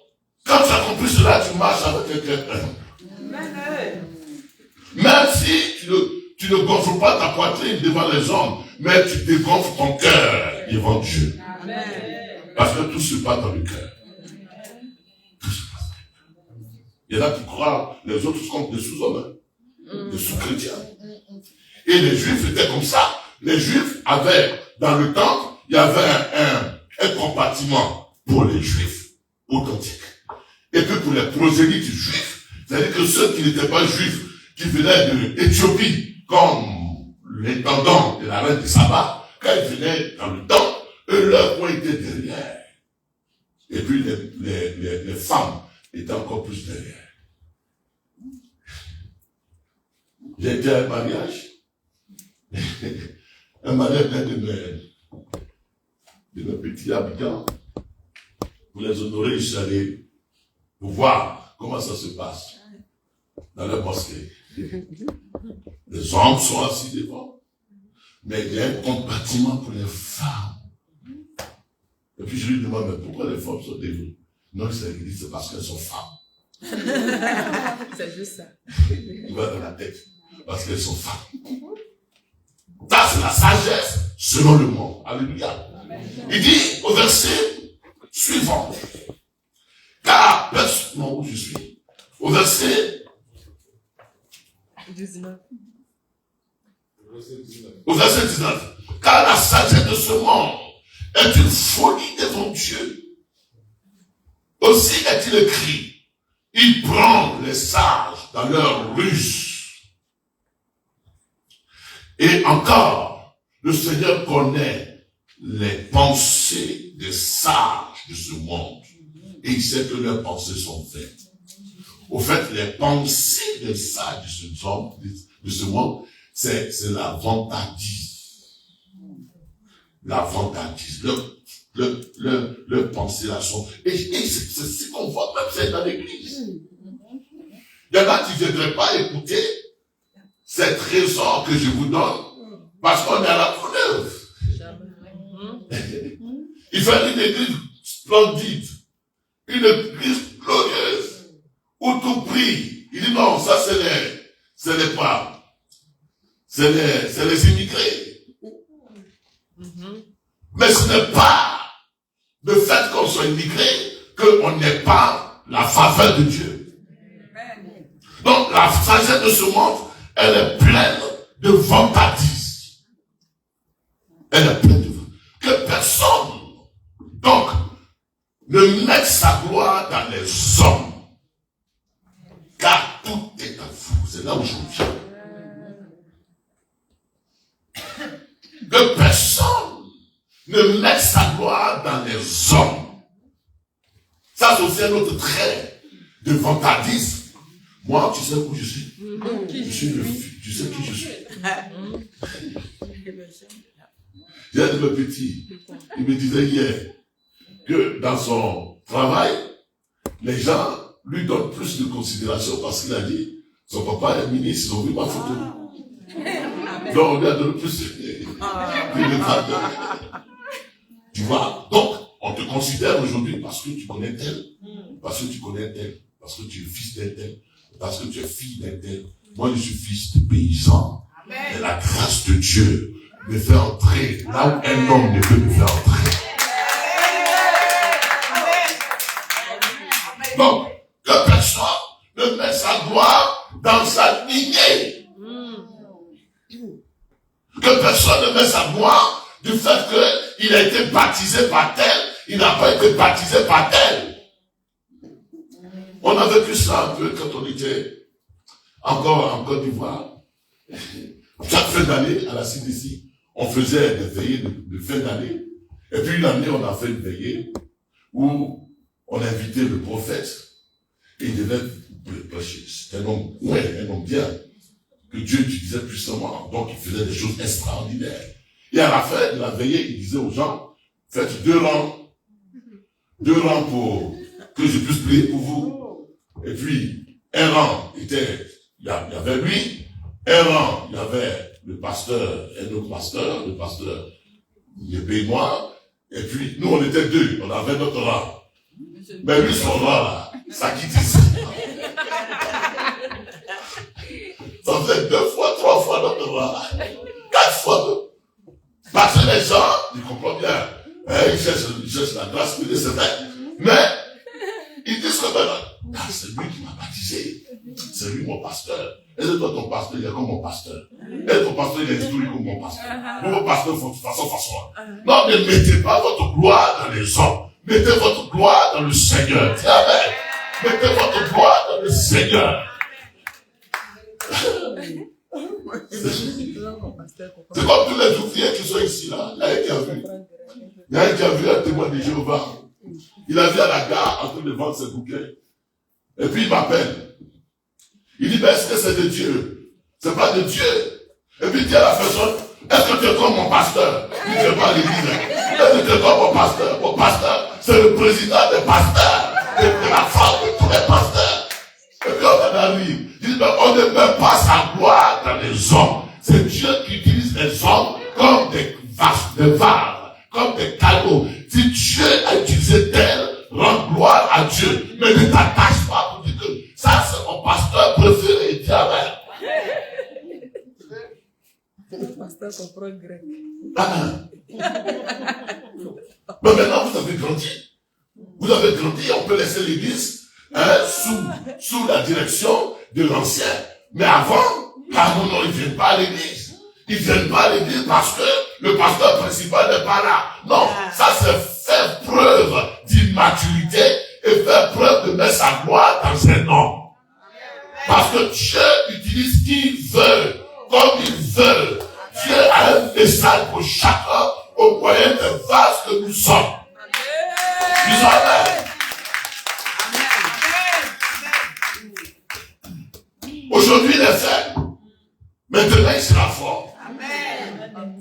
quand tu as compris cela, tu marches avec quelqu'un humble. Même si tu ne gonfles pas ta poitrine devant les hommes, mais tu dégonfles ton cœur devant Dieu. Parce que tout se passe dans le cœur. Tout se passe dans le cœur. Il y en a qui croient les autres comme des sous-hommes, des sous-chrétiens. Et les Juifs étaient comme ça. Les Juifs avaient, dans le temple, il y avait un compartiment pour les Juifs authentiques. Et puis pour les prosélytes juifs, c'est-à-dire que ceux qui n'étaient pas juifs, qui venaient de Éthiopie, comme l'intendant de la reine de Saba, quand ils venaient dans le temple, eux, leurs coins étaient derrière. Et puis les femmes étaient encore plus derrière. J'ai été à un mariage. Un mariage d'un de mes petits habitants. Pour les honorer, je suis allé pour voir comment ça se passe dans la mosquée. Les hommes sont assis devant, mais il y a un compartiment pour les femmes. Et puis je lui demande, mais pourquoi les femmes sont devant? Non, c'est parce qu'elles sont femmes. C'est juste ça. Il va dans la tête, parce qu'elles sont femmes. Ça, c'est la sagesse selon le monde. Alléluia. Il dit au verset suivant, car, non, où je suis, au verset 19. Au verset 19, car la sagesse de ce monde est une folie devant Dieu. Aussi est-il écrit, il prend les sages dans leur ruse. Et encore, le Seigneur connaît les pensées des sages de ce monde. Et il sait que leurs pensées sont faites. Au fait, les pensées des sages de ce monde, c'est la vantardise. La vantardise. Leur pensée là sont. Et c'est ce qu'on voit même c'est dans l'église. Il y en a qui ne viendraient pas écouter cette raison que je vous donne, parce qu'on est à la preuve. Il fait une église splendide, une église glorieuse, où tout brille. Il dit non, ça c'est les immigrés. Mais ce n'est pas le fait qu'on soit immigré qu'on n'ait pas la faveur de Dieu. Donc la sagesse de ce monde, elle est pleine de vantardise. Elle est pleine de vantardise. Que personne, donc, ne mette sa gloire dans les hommes. Car tout est à vous. C'est là où je viens. Que personne ne mette sa gloire dans les hommes. Ça, c'est aussi un autre trait de vantardise. Moi, tu sais où je suis? Je suis le fils. Tu sais qui je suis? Il y a un de mes petits, il me disait hier que dans son travail, les gens lui donnent plus de considération parce qu'il a dit son papa est ministre, ils ont vu ma photo. Donc on lui a donné plus de valeur. Tu vois, donc on te considère aujourd'hui parce que tu connais tel, parce que tu connais tel, parce que tu es fils d'un tel, parce que tu es fille d'un tel. Moi je suis fils de paysan. Et la grâce de Dieu me fait entrer là où un homme ne peut me faire entrer. Donc, que personne ne met sa gloire dans sa lignée. Que personne ne met sa gloire du fait qu'il a été baptisé par tel, il n'a pas été baptisé par tel. On a vécu ça un peu quand on était encore en Côte d'Ivoire. Chaque fin d'année, à la CDC, on faisait des veillées de fin d'année. Et puis une année, on a fait une veillée où on invitait le prophète. Et il devait prêcher. C'était un homme bien. que Dieu utilisait puissamment. Donc, il faisait des choses extraordinaires. Et à la fin de la veillée, il disait aux gens, faites 2 rangs. 2 rangs pour que je puisse prier pour vous. Et puis, un rang était, il y avait lui. Un rang, il y avait le pasteur, un autre pasteur, le pasteur, il moi. Et puis, nous, on était 2. On avait notre rang. Mais lui, son rang, là, ça quitte ici. Ça fait 2 fois, 3 fois notre rang. 4 fois. Parce que les gens, ils comprennent bien. Ils cherchent la grâce que Dieu se fait. Mais, ils disent que maintenant, c'est lui qui m'a baptisé. C'est lui mon pasteur. Et c'est toi ton pasteur, il est comme mon pasteur. Et ton pasteur, il est instruit comme mon pasteur. Mon pasteur, façon. Non, ne mettez pas votre gloire dans les hommes. Mettez votre gloire dans le Seigneur. Dis amen. Mettez votre gloire dans le Seigneur. C'est comme tous les ouvriers qui sont ici, là. Il y a un qui a vu. Il y a un qui a vu un témoin de Jéhovah. Il a vu à la gare en train de vendre ses bouquets. Et puis il m'appelle. Il dit, ben, est-ce que c'est de Dieu? C'est pas de Dieu. Et puis il dit à la personne, est-ce que tu es comme mon pasteur? Il dit, je vais pas à l'église. Est-ce que tu es comme mon pasteur? Mon pasteur, c'est le président des pasteurs. Et la femme de tous les pasteurs. Et puis on arrive. Il dit, ben, on ne met pas sa gloire dans les hommes. C'est Dieu qui utilise les hommes comme des vases, comme des cadeaux. Si Dieu a utilisé tel, rends gloire à Dieu. Mais ne t'attache pas pour dire que ça c'est mon pasteur préféré. Dis amen. Le pasteur comprend grec. Amen. Mais maintenant vous avez grandi. Vous avez grandi, on peut laisser l'église sous la direction de l'ancien. Mais avant, non, ils ne viennent pas à l'église. Ils ne viennent pas à l'église parce que le pasteur principal n'est pas là. Non, ça c'est faire preuve d'immaturité et faire preuve de mettre sa gloire dans un homme. Parce que Dieu utilise qui il veut, comme il veut. Dieu a un message pour chacun au moyen des vases que nous sommes. Disons amen. Aujourd'hui, il est faible. Mais demain, il sera fort.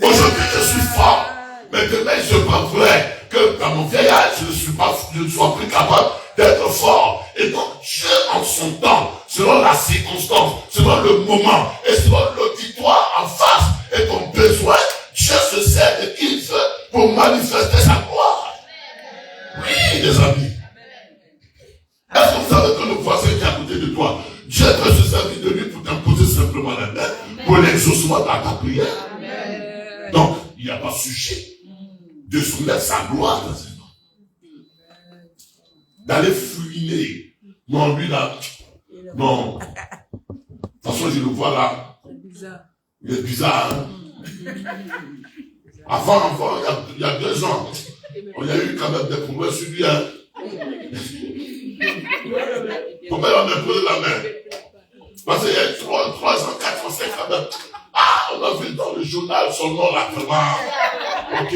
Aujourd'hui, je suis fort. Mais demain, je comprendrai que dans mon vieil âge, je ne sois plus capable d'être fort. Et donc, Dieu, en son temps, selon la circonstance, selon le moment, et selon l'auditoire en face, et ton besoin, Dieu se sert de qui il veut pour manifester sa gloire. Oui, les amis. Est-ce que vous savez que le voisin qui est à côté de toi, Dieu peut se servir de lui pour t'imposer simplement la main pour l'exaucement de ta prière? Donc, il n'y a pas sujet de soumettre sa gloire dans un homme. D'aller fouiner. Non, lui là. Non. De toute façon, je le vois là. Il est bizarre. Hein? Avant, il y a 2 ans, on a eu quand même des problèmes sur lui. Hein? Comment on a posé la main? Parce qu'il y a 3 ans, 4 ans, 5 ans. Ah, on a vu dans le journal son nom là, vraiment. Ok.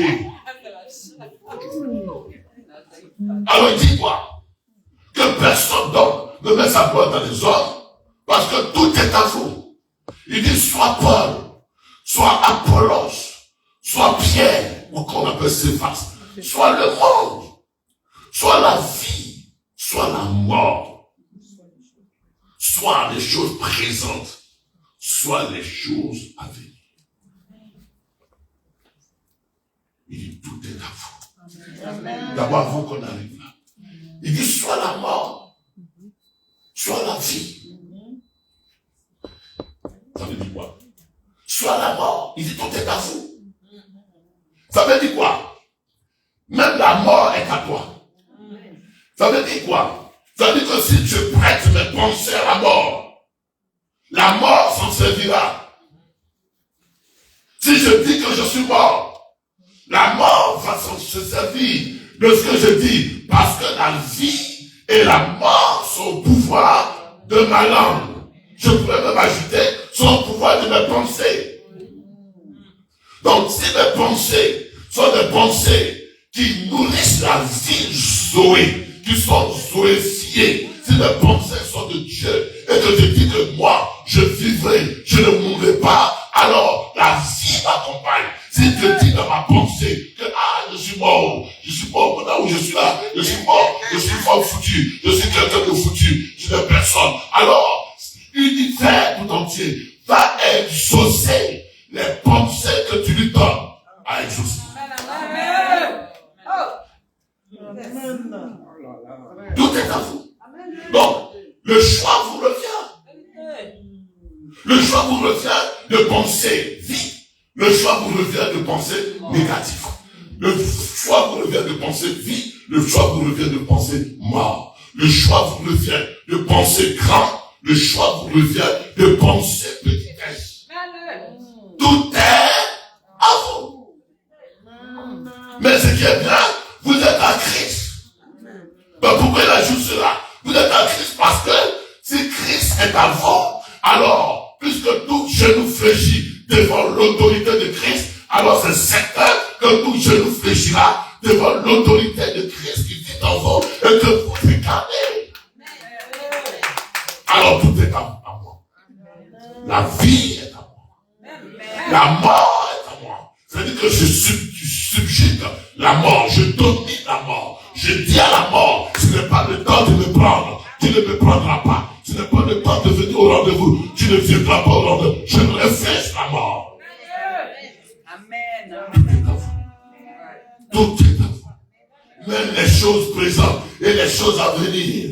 Alors il dit quoi? Que personne donc ne met sa gloire dans les hommes, parce que tout est à vous. Il dit soit Paul, soit Apollos, soit Pierre, ou qu'on appelle Céphas, soit le monde, soit la vie, soit la mort, soit les choses présentes, soit les choses à venir. Il dit tout est à vous. D'abord avant qu'on arrive là. Il dit soit la mort, soit la vie. Ça veut dire quoi? Soit la mort. Il dit tout est à vous. Ça veut dire quoi? Même la mort est à toi. Ça veut dire quoi? Ça veut dire que si tu prêtes mes pensées à la mort s'en servira. Si je dis que je suis mort, la mort va se servir de ce que je dis, parce que la vie et la mort sont au pouvoir de ma langue. Je pourrais même ajouter, sont au pouvoir de mes pensées. Donc, si mes pensées sont des pensées qui nourrissent la vie Zoé, qui sont zoéfiées, si mes pensées sont de Dieu, et que je dis que moi, je vivrai, je ne mourrai pas, alors la vie m'accompagne. Si je dis dans ma pensée que je suis mort là où je suis là, je suis mort, je suis fort foutu, je suis quelqu'un de foutu, je n'ai personne. Alors, l'univers tout entier va exaucer les pensées que tu lui donnes à exaucer. Tout est à vous. Donc, le choix vous revient. Le choix vous revient de penser vie. Le choix vous revient de penser négatif. Le choix vous revient de penser vie. Le choix vous revient de penser mort. Le choix vous revient de penser grand. Le choix vous revient de penser petitesse. Tout est à vous. Mais ce qui est bien, vous êtes à Christ. Mais pourquoi il ajoute cela? Vous êtes à Christ parce que si Christ est à vous, alors, puisque tout genou fléchit devant l'autorité de Christ, alors c'est certain que tout genou fléchira devant l'autorité de Christ qui vit en vous et que vous incarnez. Alors tout est à moi. La vie est à moi. La mort est à moi. C'est-à-dire que je subjugue la mort, je domine la mort. Je dis à la mort, ce n'est pas le temps de me prendre. Tu ne me prendras pas. Ce n'est pas le temps de venir au rendez-vous. Tu ne viendras pas au rendez-vous. Je refuse la mort. Amen. Tout est à vous. Même les choses présentes et les choses à venir.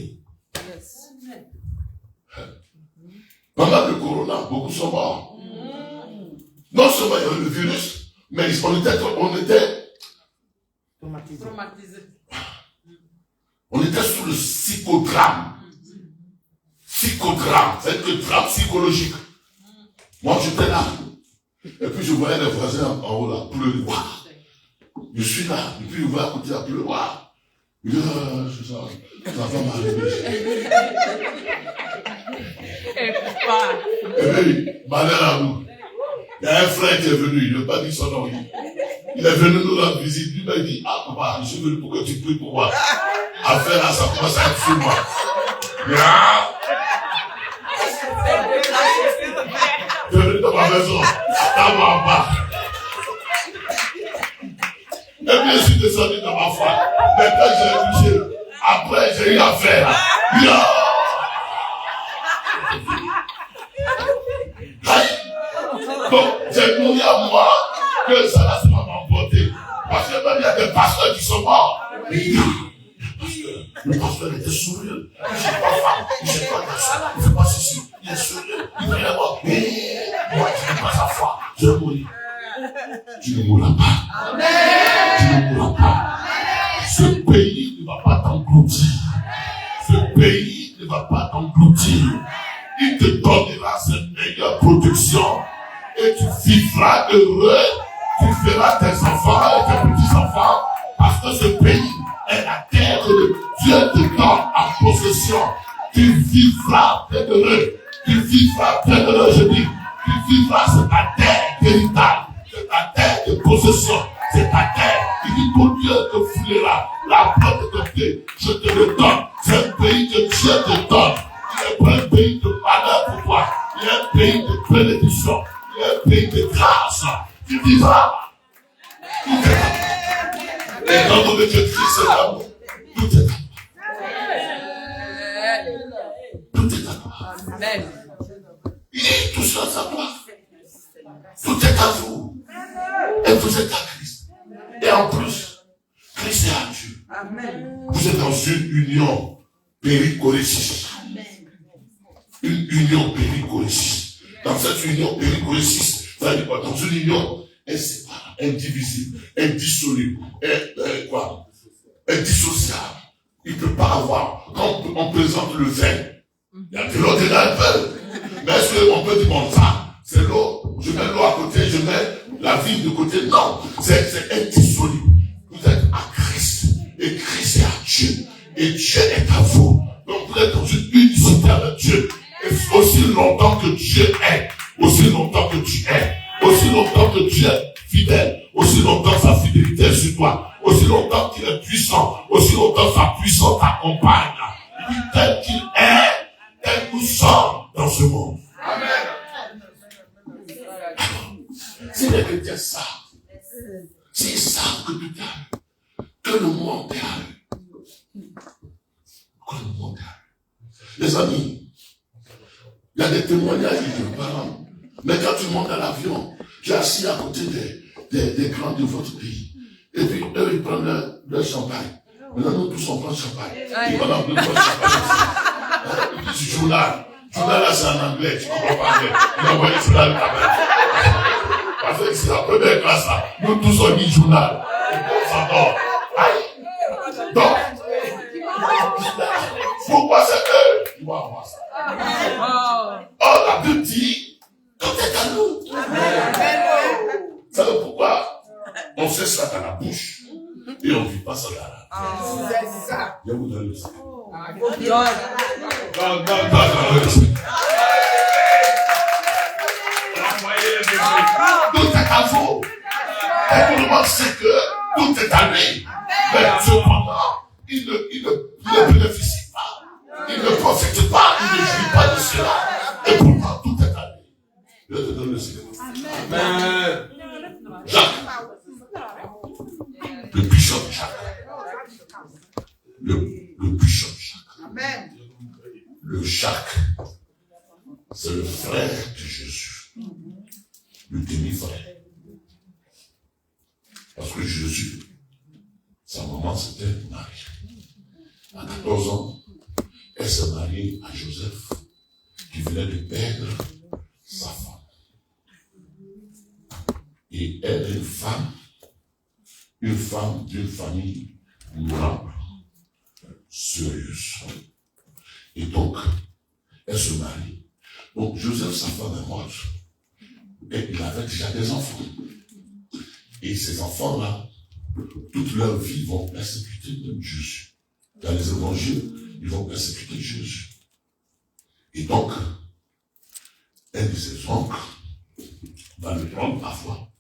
Pendant le corona, beaucoup sont morts. Non seulement il y avait le virus, mais on était traumatisés. On était sous le psychodrame. Psychodrame, c'est que drame psychologique. Moi, j'étais là. Et puis, je voyais les voisins en haut là, pleurer. Je suis là. Et puis, je vois à côté à pleurer. Je dis, ça va m'arriver. Et puis, malheur à vous. Il y a un frère qui est venu, il ne veut pas dire son nom. Il est venu nous rendre visite. Lui m'a dit, papa, je suis venu pour que tu pries pour moi. Affaire là, ça commence à être sur moi. Je suis venu dans ma maison, dans ma bas. Et puis je suis descendu dans ma foi. Mais quand j'ai touché, après j'ai eu affaire. Donc, j'ai nourri à moi que ça va se m'emporter. Parce que même il y a des pasteurs qui sont morts. Le pasteur était souriant. Il ne fait pas femme, il ne fait pas garçon, il ne fait pas ceci, il est souriant. Il vient là-bas. Moi, je n'ai pas sa foi. Je vais mourir. Tu ne mourras pas. Tu ne mourras pas. Ce pays ne va pas t'engloutir. Ce pays ne va pas t'engloutir. Il te donnera cette meilleure protection. Et tu vivras heureux. Tu feras tes enfants et tes petits-enfants. Parce que ce pays est la terre que Dieu te donne en possession. Tu vivras heureux. Tu vivras heureux, je dis. Tu vivras, c'est ta terre véritable. C'est ta terre de possession. C'est ta terre. Il dit, ton Dieu te foulera la porte de ton pied. Je te le donne. C'est un pays que Dieu te donne. Il n'est pas un pays de malheur pour toi. Il est un pays de bénédiction. Il est un pays de grâce. Tu vivras. Tout est à toi. Et quand on veut que Christ est là, tout est à toi. Tout est à toi. Amen. Il dit tout ça à toi. Tout est à vous. Et vous êtes à Christ. Et en plus, Christ est à Dieu. Amen. Vous êtes dans une union péricoréciste. Une union péricoréciste. Dans cette union péricoréciste, c'est-à-dire quoi? Dans une union inséparable, indivisible, indissoluble, indissociable. Il ne peut pas avoir, quand on présente le vin, il y a de l'eau dedans un peu. Mais est-ce qu'on peut dire, bon, ça, c'est l'eau, je mets l'eau à côté, je mets la vigne de côté? Non, c'est indissoluble. Vous êtes à Christ, et Christ est à Dieu, et Dieu est à vous. Donc vous êtes dans une unicité avec Dieu. Et aussi longtemps que Dieu est, aussi longtemps que tu es, aussi longtemps que Dieu est fidèle, aussi longtemps sa fidélité est sur toi, aussi longtemps qu'il est puissant, aussi longtemps sa puissance t'accompagne. Tel qu'il est, tel nous sommes dans ce monde. Amen. Si les chrétiens savent, s'ils savent que tout a, que le monde est à eux, que le monde est à eux. Les amis, il y a des témoignages de parents, mais quand tu montes dans l'avion, tu es assis à côté des grands de votre pays, et puis eux, ils prennent leur champagne. Maintenant, nous tous, on prend champagne. Ils prennent un peu de champagne. Et puis, du journal. Journal, là, c'est en anglais, tu comprends pas anglais. Il a envoyé le journal quand même. Parce que c'est la première classe, là. Nous tous, on dit journal. Et puis, on s'endort. Aïe. Donc, pourquoi c'est eux qui vont avoir ça? Oh, la Bible dit, tout est à nous. Vous savez pourquoi? On sait ça dans la bouche. Et on ne vit pas ça dans la vie. C'est ça. Je vous donne le secret. Tout est à vous. Et tout le monde sait que tout est à lui. Mais cependant, il ne bénéficie pas. Il ne profite pas. Il ne jouit pas de cela. Et pourtant, tout est à lui. Je te donne le secret. Amen. Jacques. Le bishop Jacques. Le bishop Jacques. Amen. Le Jacques, c'est le frère de Jésus. Le demi-frère. Parce que Jésus, sa maman c'était Marie. À 14 ans, elle s'est mariée à Joseph, qui venait de perdre sa femme. Et elle est une femme d'une famille noble, sérieuse. Et donc, elle se marie. Donc, Joseph, sa femme est morte. Et il avait déjà des enfants. Et ces enfants-là, toute leur vie, vont persécuter même Jésus. Dans les évangiles, ils vont persécuter Jésus. Et donc, un de ses oncles va le prendre parfois,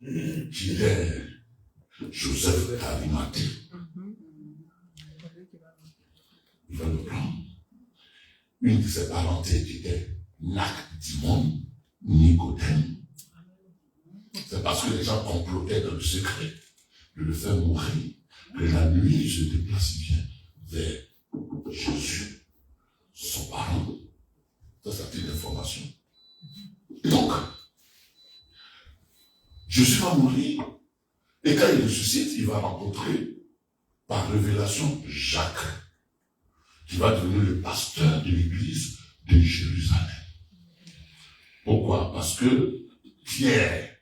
qu'il est Joseph d'Arimathée. Il va le prendre. Une de ses parentés qui était Nacdimon, Nicodème. C'est parce que les gens complotaient dans le secret de le faire mourir que la nuit il se déplace bien vers Jésus, son parent. Ça, c'est une information. Et donc, Jésus va mourir. Et quand il ressuscite, il va rencontrer, par révélation, Jacques, qui va devenir le pasteur de l'église de Jérusalem. Pourquoi? Parce que Pierre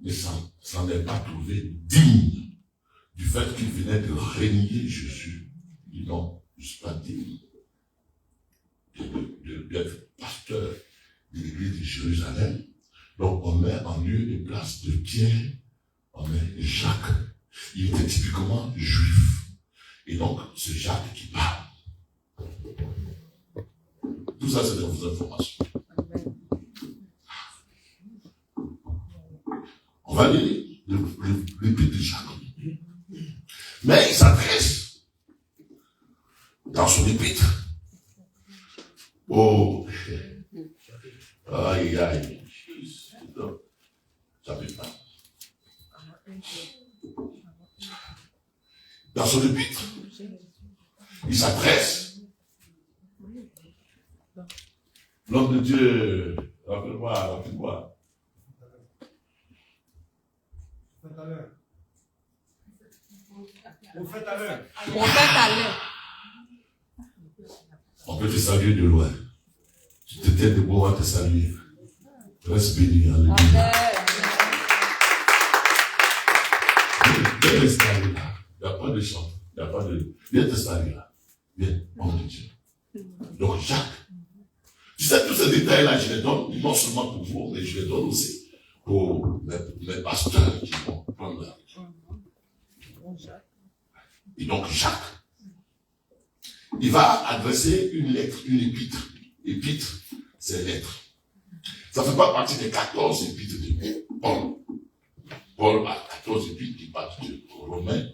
ne s'en est pas trouvé digne du fait qu'il venait de régner Jésus. Il dit non, je ne suis pas digne d'être pasteur de l'église de Jérusalem. Donc on met en lieu et place de Pierre, on met Jacques. Il était typiquement juif. Et donc c'est Jacques qui parle. Tout ça, c'est dans vos informations. On va lire l'épître de Jacques. Mais il s'adresse dans son épître au... Aïe, aïe. Chapitre 1. Dans son épître, il s'adresse. L'homme de Dieu, rappelle-moi. Prophète à l'heure. On peut te saluer de loin. Tu te tiens debout, on va te saluer. Reste béni, alléluia. Viens t'installer là. Il n'y a pas de chant. Il n'y a pas de... Viens t'installer là. Viens, homme de Dieu. Donc Jacques, tu sais, tous ces détails-là, je les donne non seulement pour vous, mais je les donne aussi pour mes pasteurs qui vont prendre la vie. Et donc Jacques, il va adresser une lettre, une épître. Épître, c'est lettre. Ça ne fait pas partie des 14 épîtres de Paul. Paul a 14 épîtres qui partent de Romains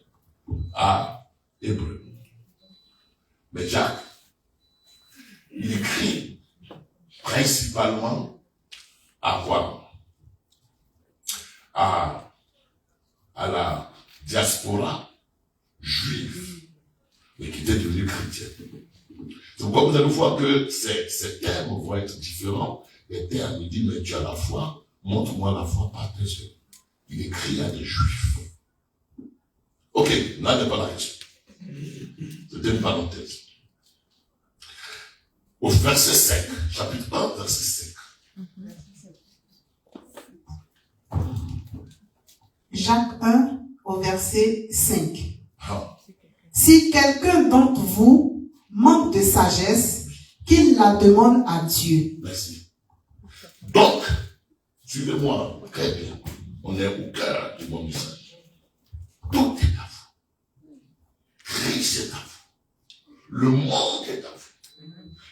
à Hébreux. Mais Jacques, il écrit principalement à Rome. à la diaspora juive, mais qui était devenue chrétienne. C'est pourquoi vous allez voir que ces termes vont être différents. Les termes, il dit, mais tu as la foi, montre-moi la foi par tes œuvres. Il écrit à des juifs. Ok, là n'est pas la question. C'était une parenthèse. Au verset 5, chapitre 1, verset 5. Jacques 1, au verset 5. Ah. Si quelqu'un d'entre vous manque de sagesse, qu'il la demande à Dieu. Merci. Donc, suivez-moi très bien. On est au cœur de mon message. Tout est à vous. Christ est à vous. Le monde est à vous.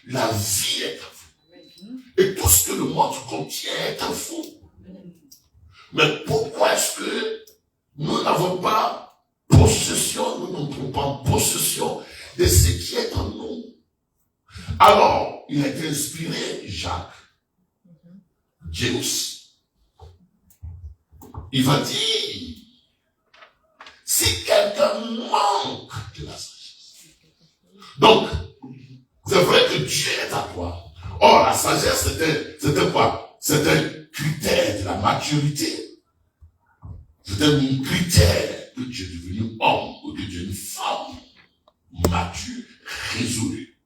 La vie est à vous. Et tout ce que le monde contient est à vous. Mais pourquoi est-ce que nous n'avons pas possession, nous ne prenons pas en possession de ce qui est en nous? Alors, il a été inspiré, Jacques, James. Il va dire, si quelqu'un manque de la sagesse. Donc, c'est vrai que Dieu est à toi. Or, la sagesse, c'était quoi? C'était un critère de la maturité. C'était un critère que tu es devenu homme ou que tu es une femme mature, résolue.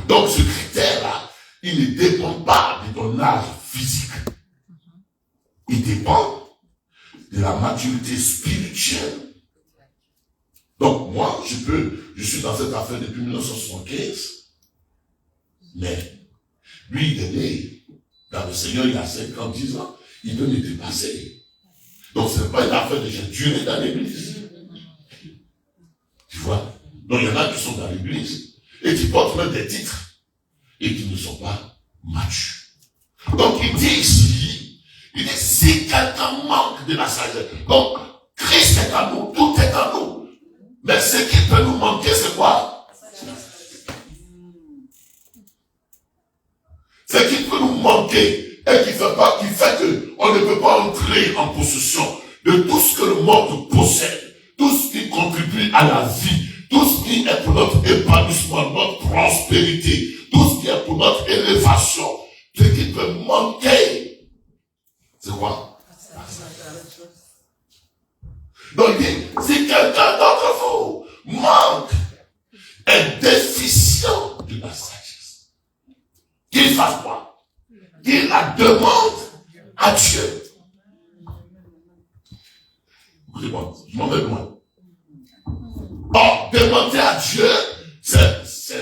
Donc, ce critère-là, il ne dépend pas de ton âge physique. Il dépend de la maturité spirituelle. Donc, moi, je suis dans cette affaire depuis 1975. Mais, lui, il est né dans le Seigneur il y a 50, 10 ans. Il peut me dépasser. Donc, ce n'est pas une affaire de j'ai duré dans l'église. Tu vois? Donc, il y en a qui sont dans l'église et qui portent même des titres et qui ne sont pas matures. Donc, il dit ici, si quelqu'un manque de la sagesse, donc, Christ est en nous, tout est en nous. Mais ce qui peut nous manquer, c'est quoi? Ce qui peut nous manquer et qui fait que on ne peut pas entrer en possession de tout ce que le monde possède, tout ce qui contribue à la vie, tout ce qui est pour notre épanouissement, notre prospérité, tout ce qui est pour notre élévation, ce qui peut manquer, c'est quoi? Donc, il dit, si quelqu'un d'entre vous manque, est déficient de la sagesse, qu'il fasse quoi? Qu'il la demande à Dieu. Écoutez-moi, je m'en vais loin. Or, demander à Dieu, c'est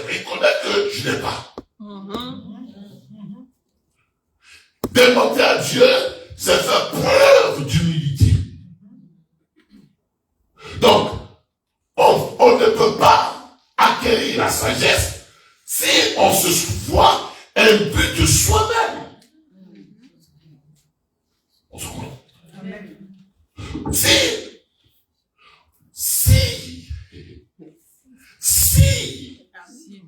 reconnaître que je n'ai pas. Demander à Dieu, c'est faire preuve d'humilité. Donc, on ne peut pas acquérir la sagesse si on se voit un but de soi-même. On se comprend? Si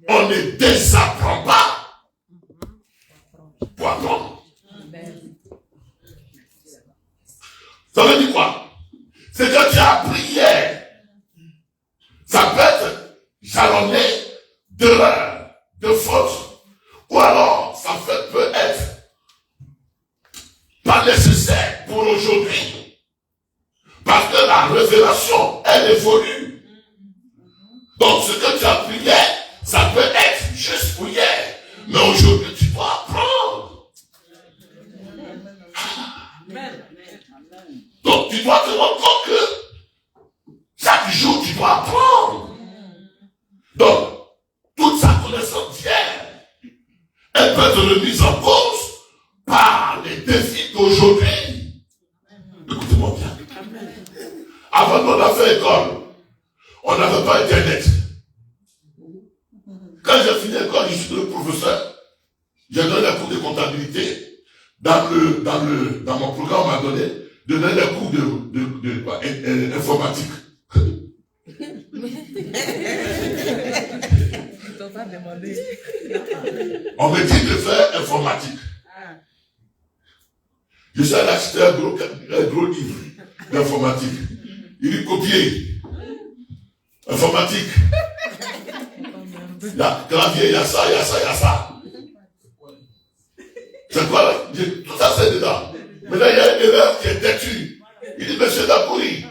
on ne désapprend pas pour apprendre. Ça veut dire quoi? C'est que tu as appris hier. Ça peut être jalonné d'erreurs, de fautes. Ou alors, ça peut être pas nécessaire pour aujourd'hui. Parce que la révélation, elle évolue. Donc, ce que tu as appris hier, ça peut être juste pour hier. Mais aujourd'hui, tu dois apprendre. Donc, tu dois te rendre compte que chaque jour, tu dois apprendre. Donc, toute sa connaissance d'hier, elle peut être remise en cause par les défis d'aujourd'hui. Écoutez-moi bien. Avant qu'on a fait école, on n'avait pas Internet. Quand j'ai fini l'école, je suis le professeur. J'ai donné des cours de comptabilité. Dans mon programme, on m'a donné des cours de informatique. On me dit de faire informatique. Je suis allé acheter un gros livre d'informatique. Il dit copier. Informatique. Il y a clavier, il y a ça, il y a ça, il y a ça. C'est quoi? Tout ça c'est dedans. Maintenant il y a une erreur qui est têtue. Il dit, monsieur Dakouri,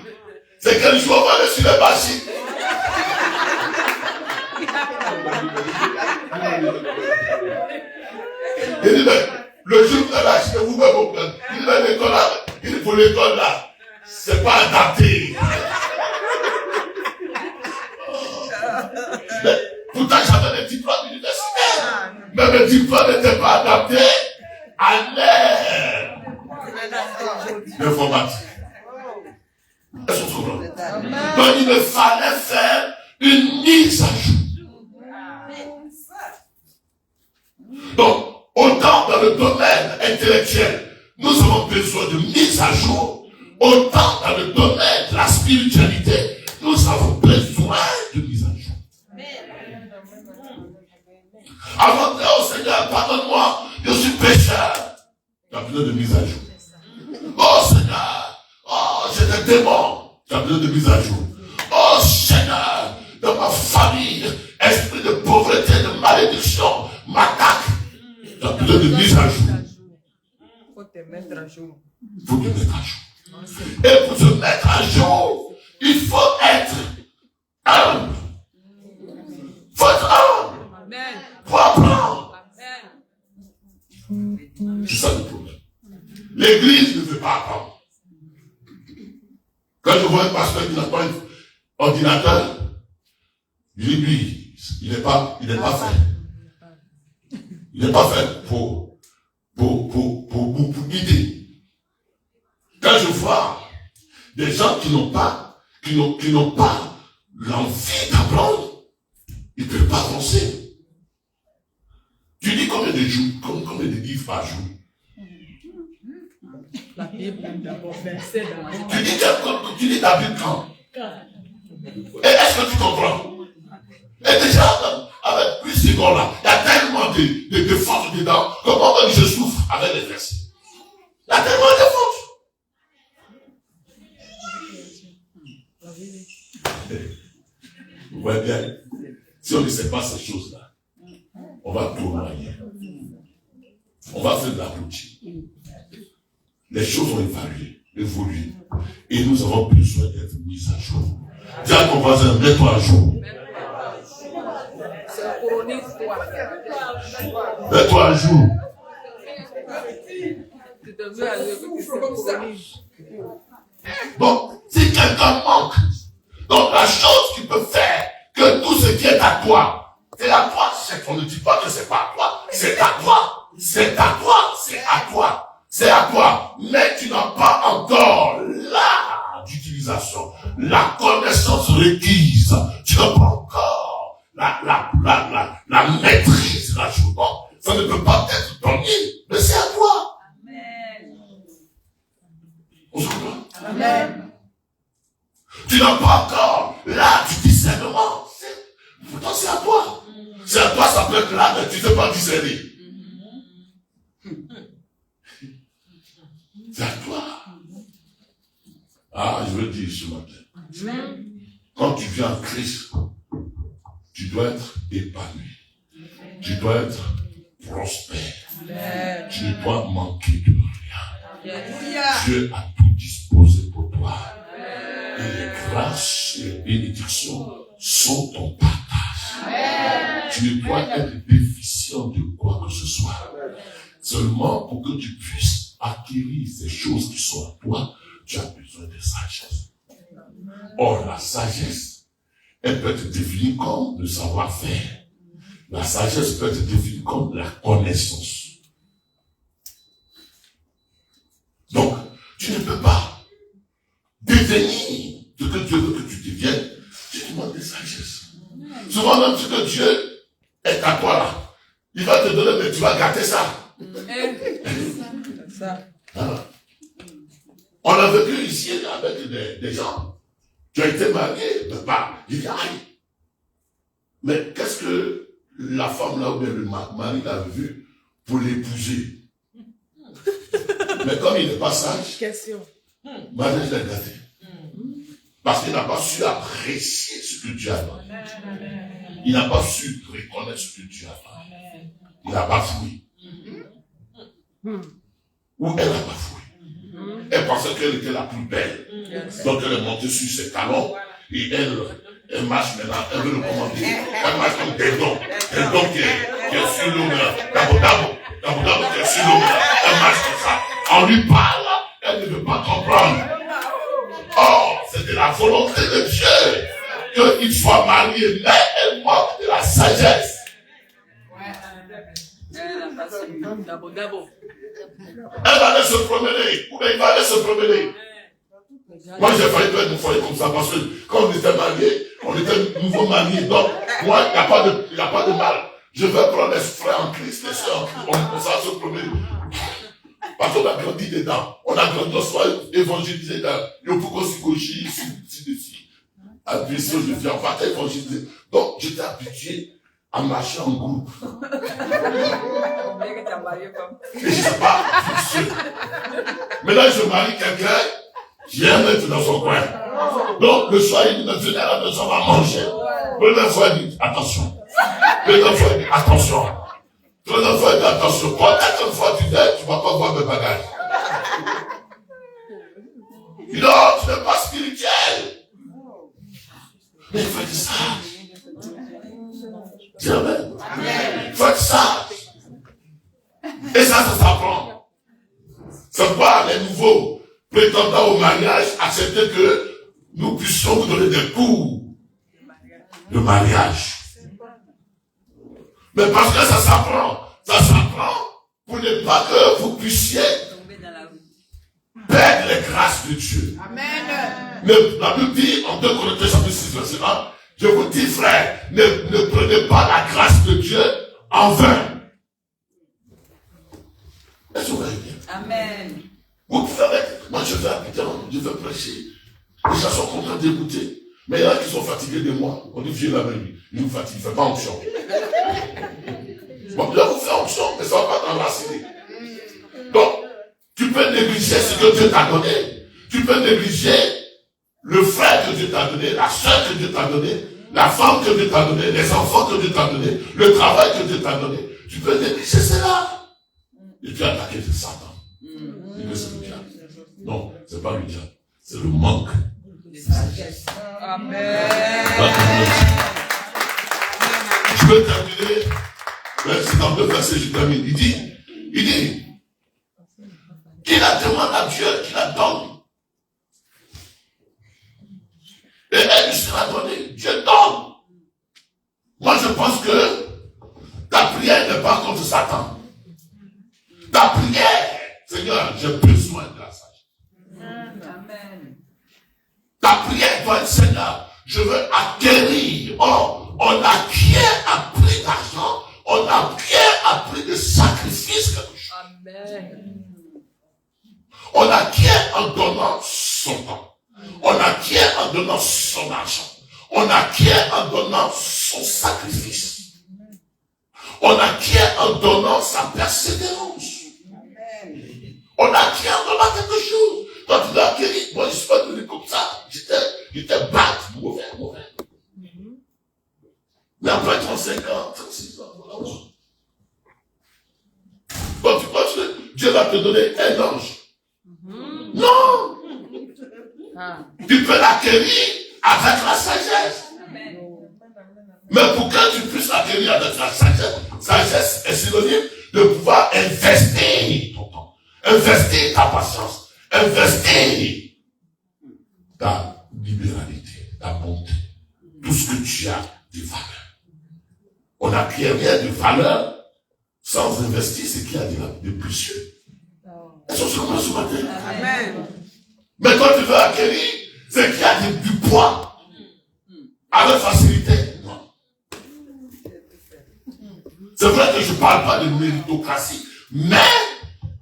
c'est quel jour on va aller sur les machines? Il dit, mais le jour où vous allez acheter, vous pouvez comprendre. Il dit, mais l'école là, il dit, pour l'école là, c'est pas adapté. Mais pourtant, j'avais des diplômes universitaires. Mais mes diplômes n'étaient pas adaptés à l'ère d'informatique. Est-ce qu'on comprend? Donc, il me fallait faire une mise à jour. Donc, autant dans le domaine intellectuel, nous avons besoin de mise à jour, autant dans le domaine de la spiritualité, nous avons besoin de mise à jour. Avant de dire au Seigneur, pardonne-moi, je suis pécheur. Tu as besoin de mise à jour. Oh Seigneur, oh j'ai des démons. Tu as besoin de mise à jour. Oh Seigneur, dans ma famille, esprit de pauvreté, de malédiction, m'attaque. Tu as besoin de mise à jour. Il faut te mettre à jour. Il faut te mettre à jour. Et pour se mettre à jour, il faut être humble. Il faut être humble. Amen. Pour apprendre. Amen. C'est ça le problème. L'église ne veut pas apprendre. Quand je vois un pasteur qui n'a pas un ordinateur, je dis lui, il n'est pas fait. Il n'est pas fait pour guider. Quand je vois des gens qui n'ont pas l'envie d'apprendre, ils ne peuvent pas avancer. Tu dis combien de jours, combien de livres par jour? La Bible d'abord, verset d'abord. Tu dis ta Bible quand? Et est-ce que tu comprends? Et déjà, avec plus de gars là, il y a tellement de force dedans, comment je souffre avec les versets. Il y a tellement de force. Vous voyez bien, si on ne sait pas ces choses-là, on va tourner. On va faire de la routine. Les choses ont évolué. Et nous avons besoin d'être mis à jour. Dis à ton voisin, mets-toi à jour. Mets-toi à jour. Donc, si quelqu'un manque, donc la chose qui peut faire que tout ce qui est à toi, c'est à toi. On ne dit pas que c'est pas à toi. C'est à toi. C'est à toi. C'est à toi. C'est à toi. Mais tu n'as pas encore l'art d'utilisation, la connaissance requise. Tu n'as pas encore la maîtrise de la chose. Bon, ça ne peut pas être donné, mais c'est à toi. Amen. On se comprend? Amen. Tu n'as pas encore l'art du discernement. Pourtant, c'est à toi. C'est à toi, ça peut être là, mais tu ne sais pas discerner. C'est à toi. Ah, je veux dire ce matin. Quand tu viens en Christ, tu dois être épanoui. Tu dois être prospère. Tu ne dois manquer de rien. Dieu a tout disposé pour toi. Et les grâces et les bénédictions sont ton partage. Tu ne dois être déficient de quoi que ce soit. Seulement pour que tu puisses acquérir ces choses qui sont à toi, tu as besoin de sagesse. Or, la sagesse, elle peut être définie comme le savoir-faire. La sagesse peut être définie comme la connaissance. Donc, tu ne peux pas devenir ce que Dieu veut que tu deviennes. Tu demandes de sagesse. Souvent, même ce que Dieu est à toi là, il va te donner, mais tu vas gâter ça. Hein? On a vécu ici avec des gens qui ont été mariés, papa, il dit aïe. Mais qu'est-ce que la femme là ou bien le mari l'avait vu pour l'épouser? Mais comme il n'est pas sage, Question. mariage l'a gâté. Parce qu'il n'a pas su apprécier ce que Dieu a donné. Il n'a pas su reconnaître ce que Dieu a donné. Il n'a pas fouillé. Ou elle n'a pas fouillé. Elle pensait qu'elle était la plus belle. Donc elle est montée sur ses talons. Et elle marche maintenant. Elle veut le commander. Elle marche comme des dons. Des dons qui est sur l'honneur. D'abord qui est sur l'honneur. Elle marche comme ça. On lui parle. Elle ne veut pas comprendre. Oh, c'est de la volonté de Dieu qu'il soit marié, mais elle manque de la sagesse. Elle va aller se promener, ou bien il va aller se promener. Moi, j'ai failli faire une foyer comme ça, parce que quand on était mariés, on était nouveau mariés, donc moi, il n'y a pas de mal. Je vais prendre les frères en Christ, les soeurs en Christ, on va se promener. Parce qu'on a grandi dedans. On a grandi, on soit évangélisé dans Yopouko-Sikochi, ici. À Buisson, je viens, on va évangéliser. Donc, j'étais habitué à marcher en groupe. Et je ne sais pas, maintenant, je marie quelqu'un qui aime être dans son coin. Donc, le soir, il me venait à la maison, on va manger. Première fois, il dit, attention. Deuxième fois, il dit, attention. Troisième fois, il dit, attention. Quatrième fois, tu dis, tu ne vas pas voir mes bagages. Il dit, non, tu n'es pas spirituel. Mais il faut être sage. Dis amen. Il faut être sage. Et ça s'apprend. C'est pas les nouveaux prétendants au mariage accepter que nous puissions vous donner des cours de mariage. Mais parce que ça s'apprend pour ne pas que vous puissiez perdre les grâces de Dieu. Amen. Mais la Bible dit en 2 Corinthiens chapitre 6, verset 1, je vous dis frère, ne prenez pas la grâce de Dieu en vain. Est-ce que vous voyez bien? Amen. Vous pouvez avec, moi je vais habiter, je vais prêcher. Les gens sont contents d'écouter. Mais il y en a qui sont fatigués de moi. On dit, viens là avec lui. Il nous fatigue, il ne fait pas onction. Bon, là, vous faites onction, mais ça ne va pas t'enraciner. Donc, tu peux négliger ce que Dieu t'a donné. Tu peux négliger le frère que Dieu t'a donné, la soeur que Dieu t'a donné, la femme que Dieu t'a donné, les enfants que Dieu t'a donné, le travail que Dieu t'a donné. Tu peux négliger cela. Et puis attaquer le Satan. Il veut c'est le diable. Non, ce n'est pas le diable. C'est le manque de sagesse. Amen. Je vais terminer. C'est dans 2 versets, je termine. Il dit, qu'il la demande à Dieu, qu'il la donne. Et elle lui sera donnée. Dieu donne. Moi, je pense que ta prière n'est pas contre Satan. Ta prière, Seigneur, j'ai besoin de la sagesse. Amen. Ta prière doit être, Seigneur, je veux acquérir. Oh, on acquiert à prix d'argent, on acquiert à prix de sacrifice quelque chose. Amen. On acquiert en donnant son temps. On acquiert en donnant son argent. On acquiert en donnant son sacrifice. On acquiert en donnant sa persévérance. On acquiert en donnant quelque chose. Quand tu l'as acquéri, moi je ne suis pas devenu comme ça. J'étais bête, mauvais. Mais après 35 ans, 36 ans, voilà. Quand tu penses que Dieu va te donner un ange. Non! Tu peux l'acquérir avec la sagesse. Mais pour que tu puisses l'acquérir avec la sagesse est synonyme de pouvoir investir ton temps, investir ta patience, investir ta libéralité, ta bonté, tout ce que tu as de valeur. On n'acquiert rien de valeur sans investir ce qu'il y a de précieux. Est-ce que c'est comme ce matin? Amen. Mais quand tu veux acquérir, c'est qu'il y a du poids avec facilité. Non. C'est vrai que je ne parle pas de méritocratie, mais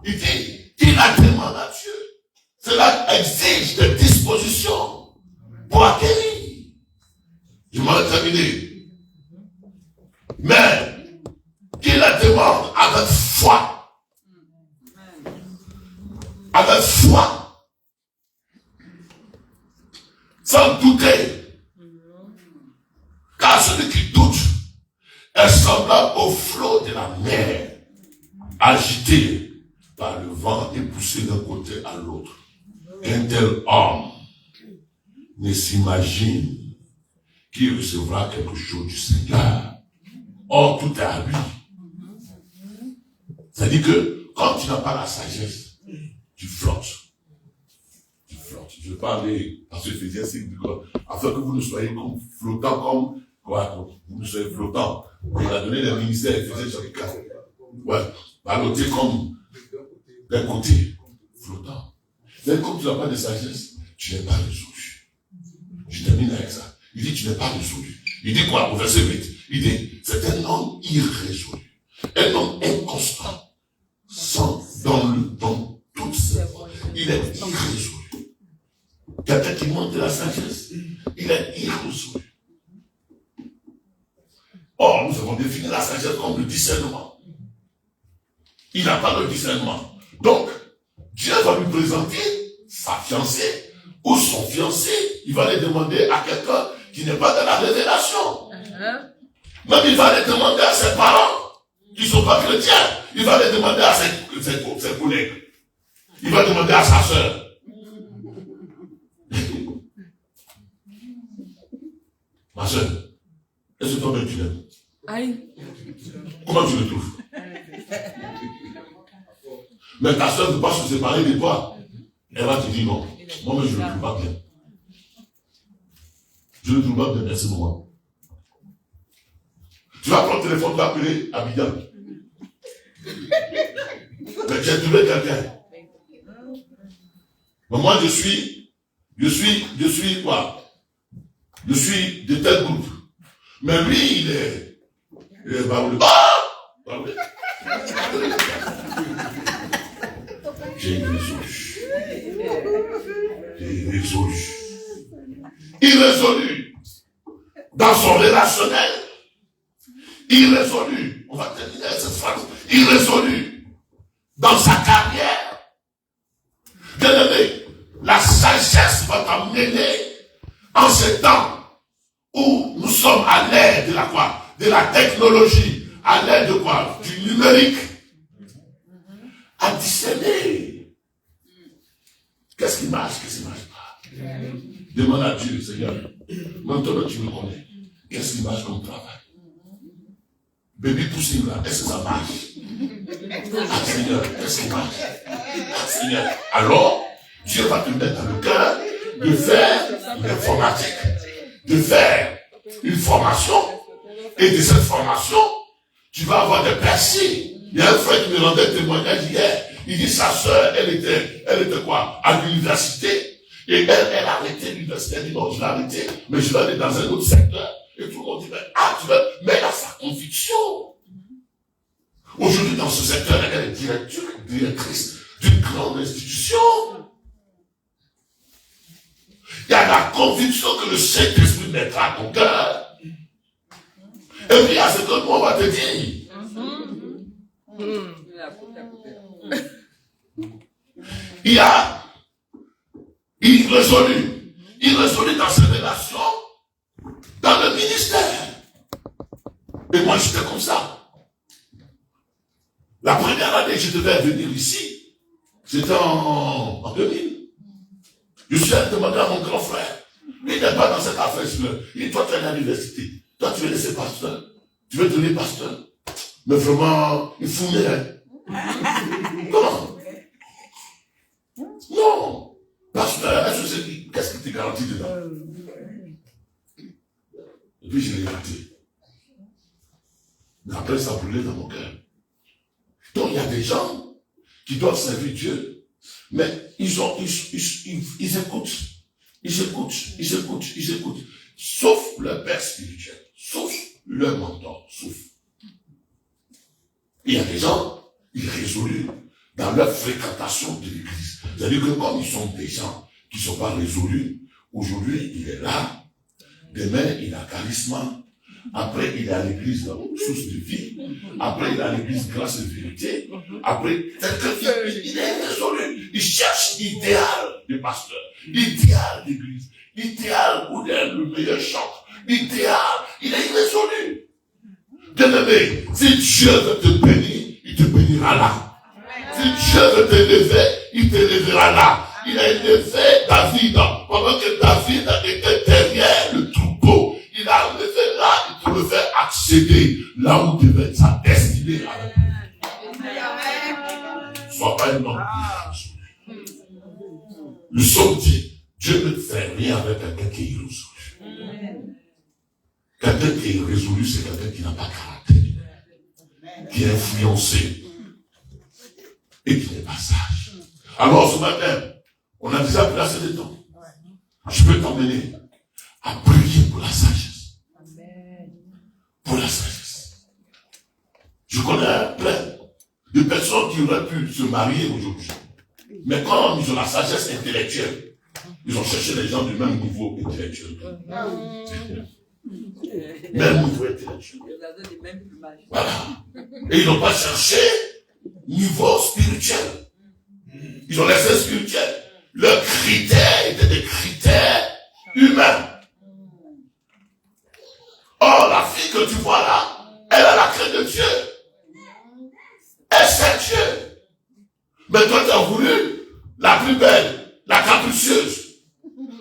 il dit qu'il la demande à Dieu. Cela exige des dispositions pour acquérir. Je m'en ai terminé. Mais qu'il la demande avec foi. avec foi, sans douter. Car celui qui doute est semblable au flot de la mer, agité par le vent et poussé d'un côté à l'autre. Un tel homme ne s'imagine qu'il recevra quelque chose du Seigneur. Or, tout est à lui. C'est-à-dire que, quand tu n'as pas la sagesse, tu flottes. Tu flottes. Je vais pas aller, parce que Ephésiens 6 dit quoi, afin que vous ne soyez comme flottants comme, quoi, vous ne soyez flottants. Il a donné les ministères, Ephésiens chapitre 4. Ouais, balloter comme, d'un côté, flottant. Mais comme tu n'as pas de sagesse, tu n'es pas résolu. Je termine avec ça. Il dit, tu n'es pas résolu. Il dit quoi, au verset 8? Il dit, c'est un homme irrésolu. Un homme inconstant. Dans toutes ses voies. Il est irrésolu. Quelqu'un qui manque de la sagesse, il est irrésolu. Or, nous avons défini la sagesse comme le discernement. Il n'a pas le discernement. Donc, Dieu va lui présenter sa fiancée ou son fiancé. Il va les demander à quelqu'un qui n'est pas dans la révélation. Même il va les demander à ses parents qui ne sont pas chrétiens. Il va les demander à ses collègues. Il va demander à sa sœur. Ma sœur, est-ce que toi-même tu l'aimes? Aïe. Comment tu le trouves? Mais ta sœur ne peut pas se séparer de toi. Elle va te dire non. Moi, mais je ne le trouve pas bien. Je ne le trouve pas bien à ce moment. Tu vas prendre le téléphone, tu vas appeler Abidjan. Mais tu as trouvé quelqu'un. Mais moi, je suis quoi? Je suis de tel groupe. Mais lui, il est Baoulé. Baoulé. J'ai résolu. Irrésolu. Dans son relationnel. Irrésolu. On va terminer cette phrase. Irrésolu. Dans sa carrière. Bien-aimé, la sagesse va t'amener en ces temps où nous sommes à l'ère de la quoi? De la technologie. À l'ère de quoi? Du numérique. À discerner. Qu'est-ce qui marche, qu'est-ce qui ne marche pas? Demande à Dieu, Seigneur. Maintenant, tu me connais. Qu'est-ce qui marche comme travail? Baby poussing là, est-ce que ça marche? Ah, Seigneur, qu'est-ce qui marche? Ah, Seigneur. Alors, Dieu va te mettre dans le cœur de faire l'informatique, de faire une formation, et de cette formation, tu vas avoir des percées. Il y a un frère qui me rendait témoignage hier. Il dit sa sœur, elle était quoi? À l'université. Et elle a arrêté l'université. Elle dit non, je l'ai arrêté, mais je vais aller dans un autre secteur. Et tout le monde dit, mais elle a sa conviction. Aujourd'hui, dans ce secteur, elle est directrice d'une grande institution. Il y a la conviction que le Saint-Esprit mettra à ton cœur. Et puis, à ce que nous, on va te dire. Il y a irrésolu dans ses relations, dans le ministère. Et moi, j'étais comme ça. La première année que je devais venir ici, c'était en 2000. Je suis allé demander à mon grand frère. Il n'est pas dans cette affaire. Il dit, toi, tu es à l'université. Toi, tu veux laisser pasteur. Tu veux devenir pasteur. Mais vraiment, il fout hein. Comment? Non. Pasteur, qu'est-ce qui te garantit dedans? Et puis, je l'ai raté. Mais après, ça brûlait dans mon cœur. Donc, il y a des gens qui doivent servir Dieu, mais ils écoutent. Ils écoutent. Sauf leur père spirituel, sauf leur mentor, sauf. Il y a des gens, ils résolus dans leur fréquentation de l'église. C'est-à-dire que comme ils sont des gens qui ne sont pas résolus, aujourd'hui, il est là, demain, il a charisme, Après, il est à l'église, source de vie. Après, il est à l'église, grâce et vérité. Après, il est résolu. Il cherche l'idéal du pasteur, l'idéal d'église, l'idéal où le meilleur chante, l'idéal. Il est irrésolu. Bien-aimé, si Dieu veut te bénir, il te bénira là. Si Dieu veut t'élever, il t'élèvera là. Il a élevé David pendant que David était derrière le troupeau. Il a levé là, il te le fait accéder là où devait être sa destinée. Sois pas un homme. Le psaume dit, Dieu ne fait rien avec quelqu'un qui est irrésolu. Quelqu'un qui est irrésolu, c'est quelqu'un qui n'a pas de caractère, qui est influencé et qui n'est pas sage. Alors ce matin, on a déjà placé des temps. Je peux t'emmener à prier pour la sagesse. Pour la sagesse. Je connais plein de personnes qui auraient pu se marier aujourd'hui. Mais quand ils ont la sagesse intellectuelle, ils ont cherché les gens du même niveau intellectuel. Même niveau intellectuel. Voilà. Et ils n'ont pas cherché niveau spirituel. Ils ont laissé spirituel. Leurs critères étaient des critères humains. Or, la fille que tu vois là, elle a la crainte de Dieu. Elle sait Dieu. Mais toi, tu as voulu la plus belle, la capricieuse.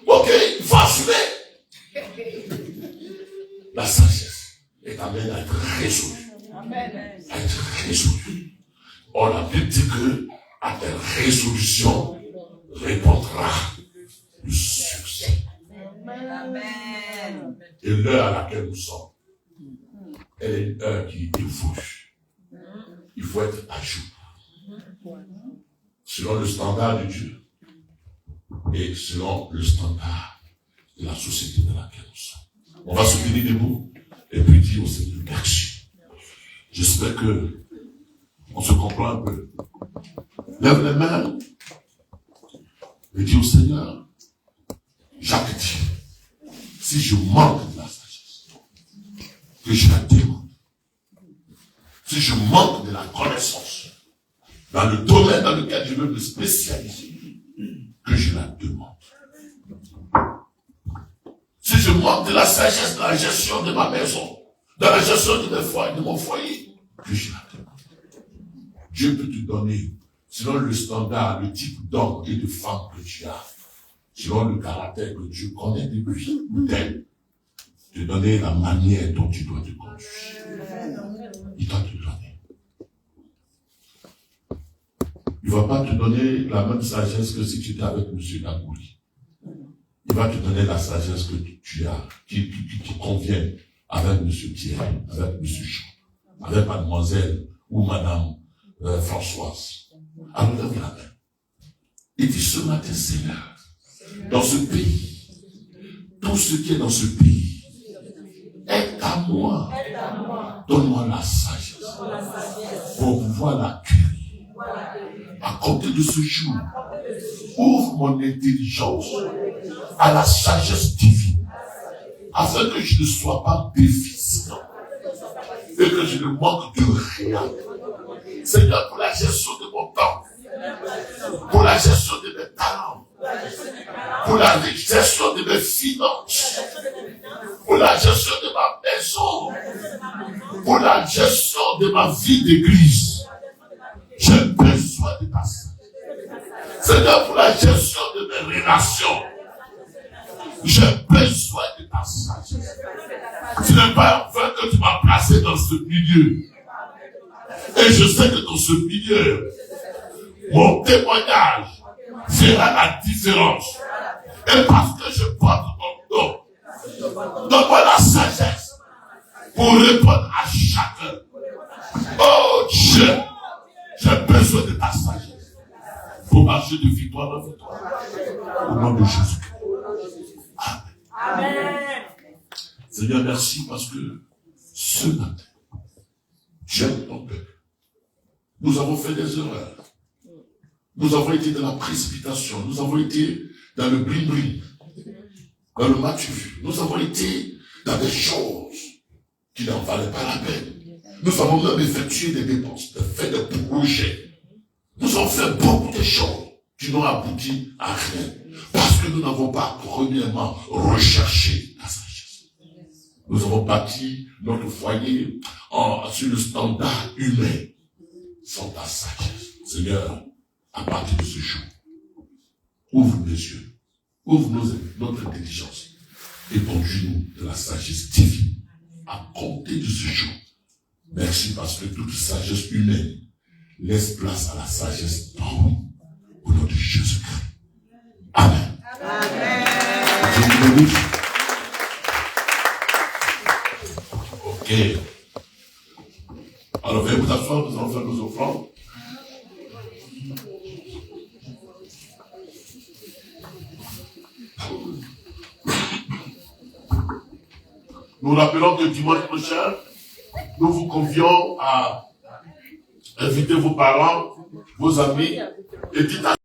Ok, il faut assumer. La sagesse est amène à être résolue. À être résolue. Or, la Bible dit que à tes résolutions répondra le succès. Amen. Et l'heure à laquelle nous sommes, elle est une heure qui évolue. Il faut être à jour. Selon le standard de Dieu et selon le standard de la société dans laquelle nous sommes. On va se tenir debout et puis dire au Seigneur merci. J'espère que on se comprend un peu. Lève les mains et dis au Seigneur, Jacques dit, si je manque de la sagesse, que je la demande. Si je manque de la connaissance, dans le domaine dans lequel je veux me spécialiser, que je la demande. Si je manque de la sagesse dans la gestion de ma maison, dans la gestion de mon foyer, que je la demande. Dieu peut te donner, selon le standard, le type d'homme et de femme que tu as, selon le caractère que Dieu connaît de lui ou d'elle, te donner la manière dont tu dois te conduire. Il doit te donner. Il ne va pas te donner la même sagesse que si tu étais avec M. Gagouli. Il va te donner la sagesse que tu as, qui convient avec M. Thierry, avec M. Jean, avec mademoiselle ou madame Françoise. Alors lève la main. Et dis ce matin, Seigneur, dans ce pays, tout ce qui est dans ce pays, aide à moi. Donne-moi la sagesse pour pouvoir l'accueillir. À compter de ce jour, ouvre mon intelligence à la sagesse divine, afin que je ne sois pas déficient et que je ne manque de rien. Seigneur, pour la gestion de mon temps, pour la gestion de mes talents, pour la gestion de mes finances, pour la gestion de ma maison, pour la gestion de ma vie d'église, j'ai besoin de ta sagesse. Seigneur, pour la gestion de mes relations, j'ai besoin de ta sagesse. Ce n'est pas en vain que tu m'as placé dans ce milieu. Et je sais que dans ce milieu, mon témoignage fera la différence. Et parce que je porte mon nom, donne-moi la sagesse pour répondre à chacun. Oh Dieu, j'ai besoin de ta sagesse pour marcher de victoire en victoire. Au nom de Jésus. Amen. Seigneur, merci parce que ce matin, tu aimes ton peuple. Nous avons fait des erreurs. Nous avons été dans la précipitation. Nous avons été dans le bling-bling, dans le matu. Nous avons été dans des choses qui n'en valaient pas la peine. Nous avons même effectué des dépenses, fait des projets. Nous avons fait beaucoup de choses qui n'ont abouti à rien. Parce que nous n'avons pas, premièrement, recherché la sagesse. Nous avons bâti notre foyer sur le standard humain, sans ta sagesse. Seigneur, à partir de ce jour, ouvre mes yeux, ouvre notre intelligence et conduis-nous de la sagesse divine à compter de ce jour. Merci parce que toute sagesse humaine laisse place à la sagesse divine au nom de Jésus-Christ. Amen. Amen. Ok. Alors, veuillez vous asseoir, nous allons faire nos offrandes. Nous rappelons que dimanche prochain, nous vous convions à inviter vos parents, vos amis, et dites à